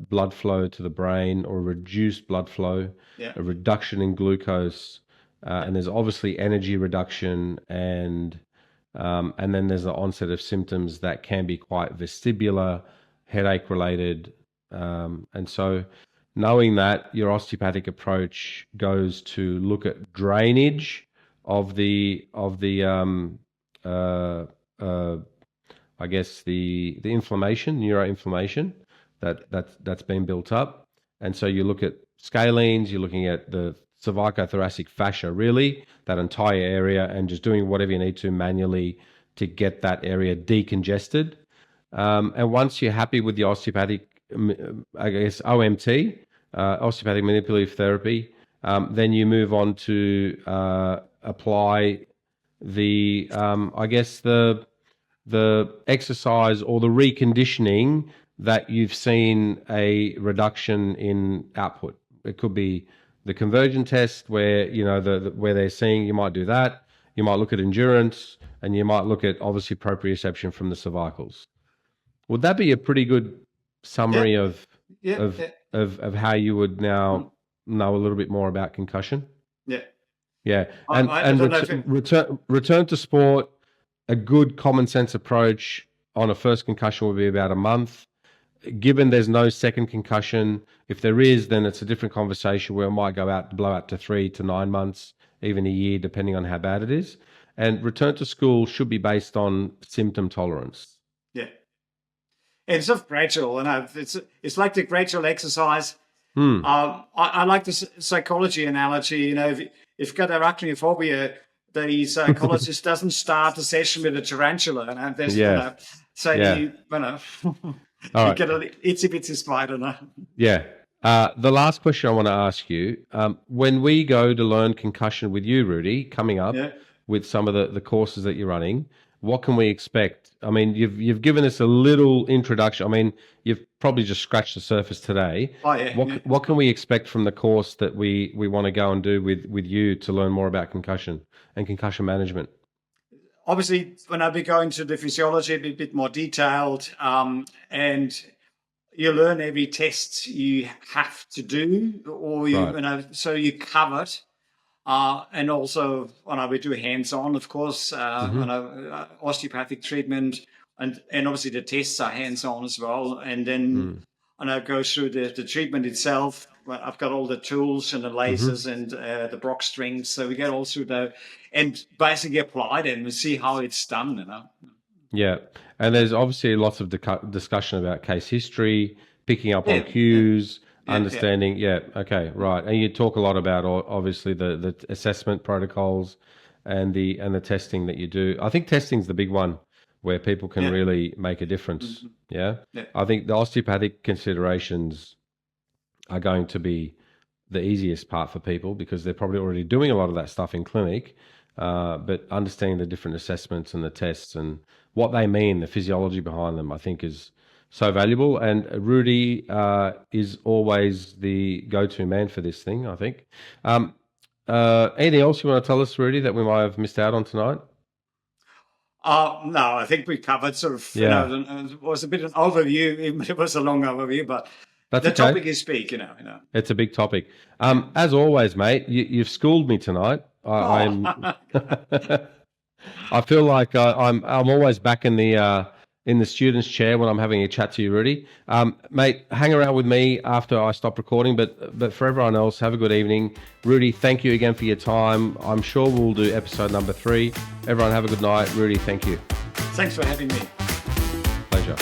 blood flow to the brain, or reduced blood flow, a reduction in glucose, and there's obviously energy reduction, and then there's the onset of symptoms that can be quite vestibular, headache related, and so knowing that, your osteopathic approach goes to look at drainage of the I guess the inflammation, neuroinflammation that's been built up. And so you look at scalenes, you're looking at the cervicothoracic fascia, really, that entire area, and just doing whatever you need to manually to get that area decongested. And once you're happy with the osteopathic, I guess, OMT, osteopathic manipulative therapy, then you move on to apply the, I guess, the exercise or the reconditioning that you've seen a reduction in output. It could be the conversion test where, where they're seeing, you might do that. You might look at endurance, and you might look at obviously proprioception from the cervicals. Would that be a pretty good summary of how you would now know a little bit more about concussion? Yeah. Yeah. And return to sport, a good common sense approach on a first concussion would be about a month. Given there's no second concussion, if there is, then it's a different conversation where it might blow out to 3 to 9 months, even a year, depending on how bad it is. And return to school should be based on symptom tolerance. Yeah. It's sort of gradual, and it's like the gradual exercise. I like the psychology analogy. If you've got arachnophobia, the psychologist doesn't start the session with a tarantula, and there's you get an itsy bitsy spider. No? Yeah. The last question I want to ask you: when we go to learn concussion with you, Rudi, coming up with some of the courses that you're running, what can we expect? I mean, you've given us a little introduction. I mean, you've probably just scratched the surface today. Oh, yeah. What can we expect from the course that we want to go and do with you to learn more about concussion and concussion management? Obviously, when I be going to the physiology, it'll be a bit more detailed, and you learn every test you have to do, or so you cover it. And also, we do hands-on, of course, osteopathic treatment, and obviously the tests are hands-on as well. And then I go through the treatment itself. I've got all the tools and the lasers and the Brock strings, so we get all through and basically apply them and see how it's done. Yeah, and there's obviously lots of discussion about case history, picking up on cues. Understanding, okay, right. And you talk a lot about obviously the assessment protocols and the testing that you do. I think testing's the big one where people can really make a difference. Yeah? I think the osteopathic considerations are going to be the easiest part for people because they're probably already doing a lot of that stuff in clinic. But understanding the different assessments and the tests and what they mean, the physiology behind them, I think is so valuable. And Rudi is always the go-to man for this thing, I think. Anything else you want to tell us, Rudi, that we might have missed out on tonight? No, I think we covered sort of, it was a bit of an overview, even if it was a long overview, but topic is big, It's a big topic. As always, mate, you've schooled me tonight. I feel like I'm always back in the in the student's chair when I'm having a chat to you, Rudi. Mate, hang around with me after I stop recording, but for everyone else, have a good evening. Rudi, thank you again for your time. I'm sure we'll do episode number 3. Everyone have a good night. Rudi, thank you. Thanks for having me. Pleasure.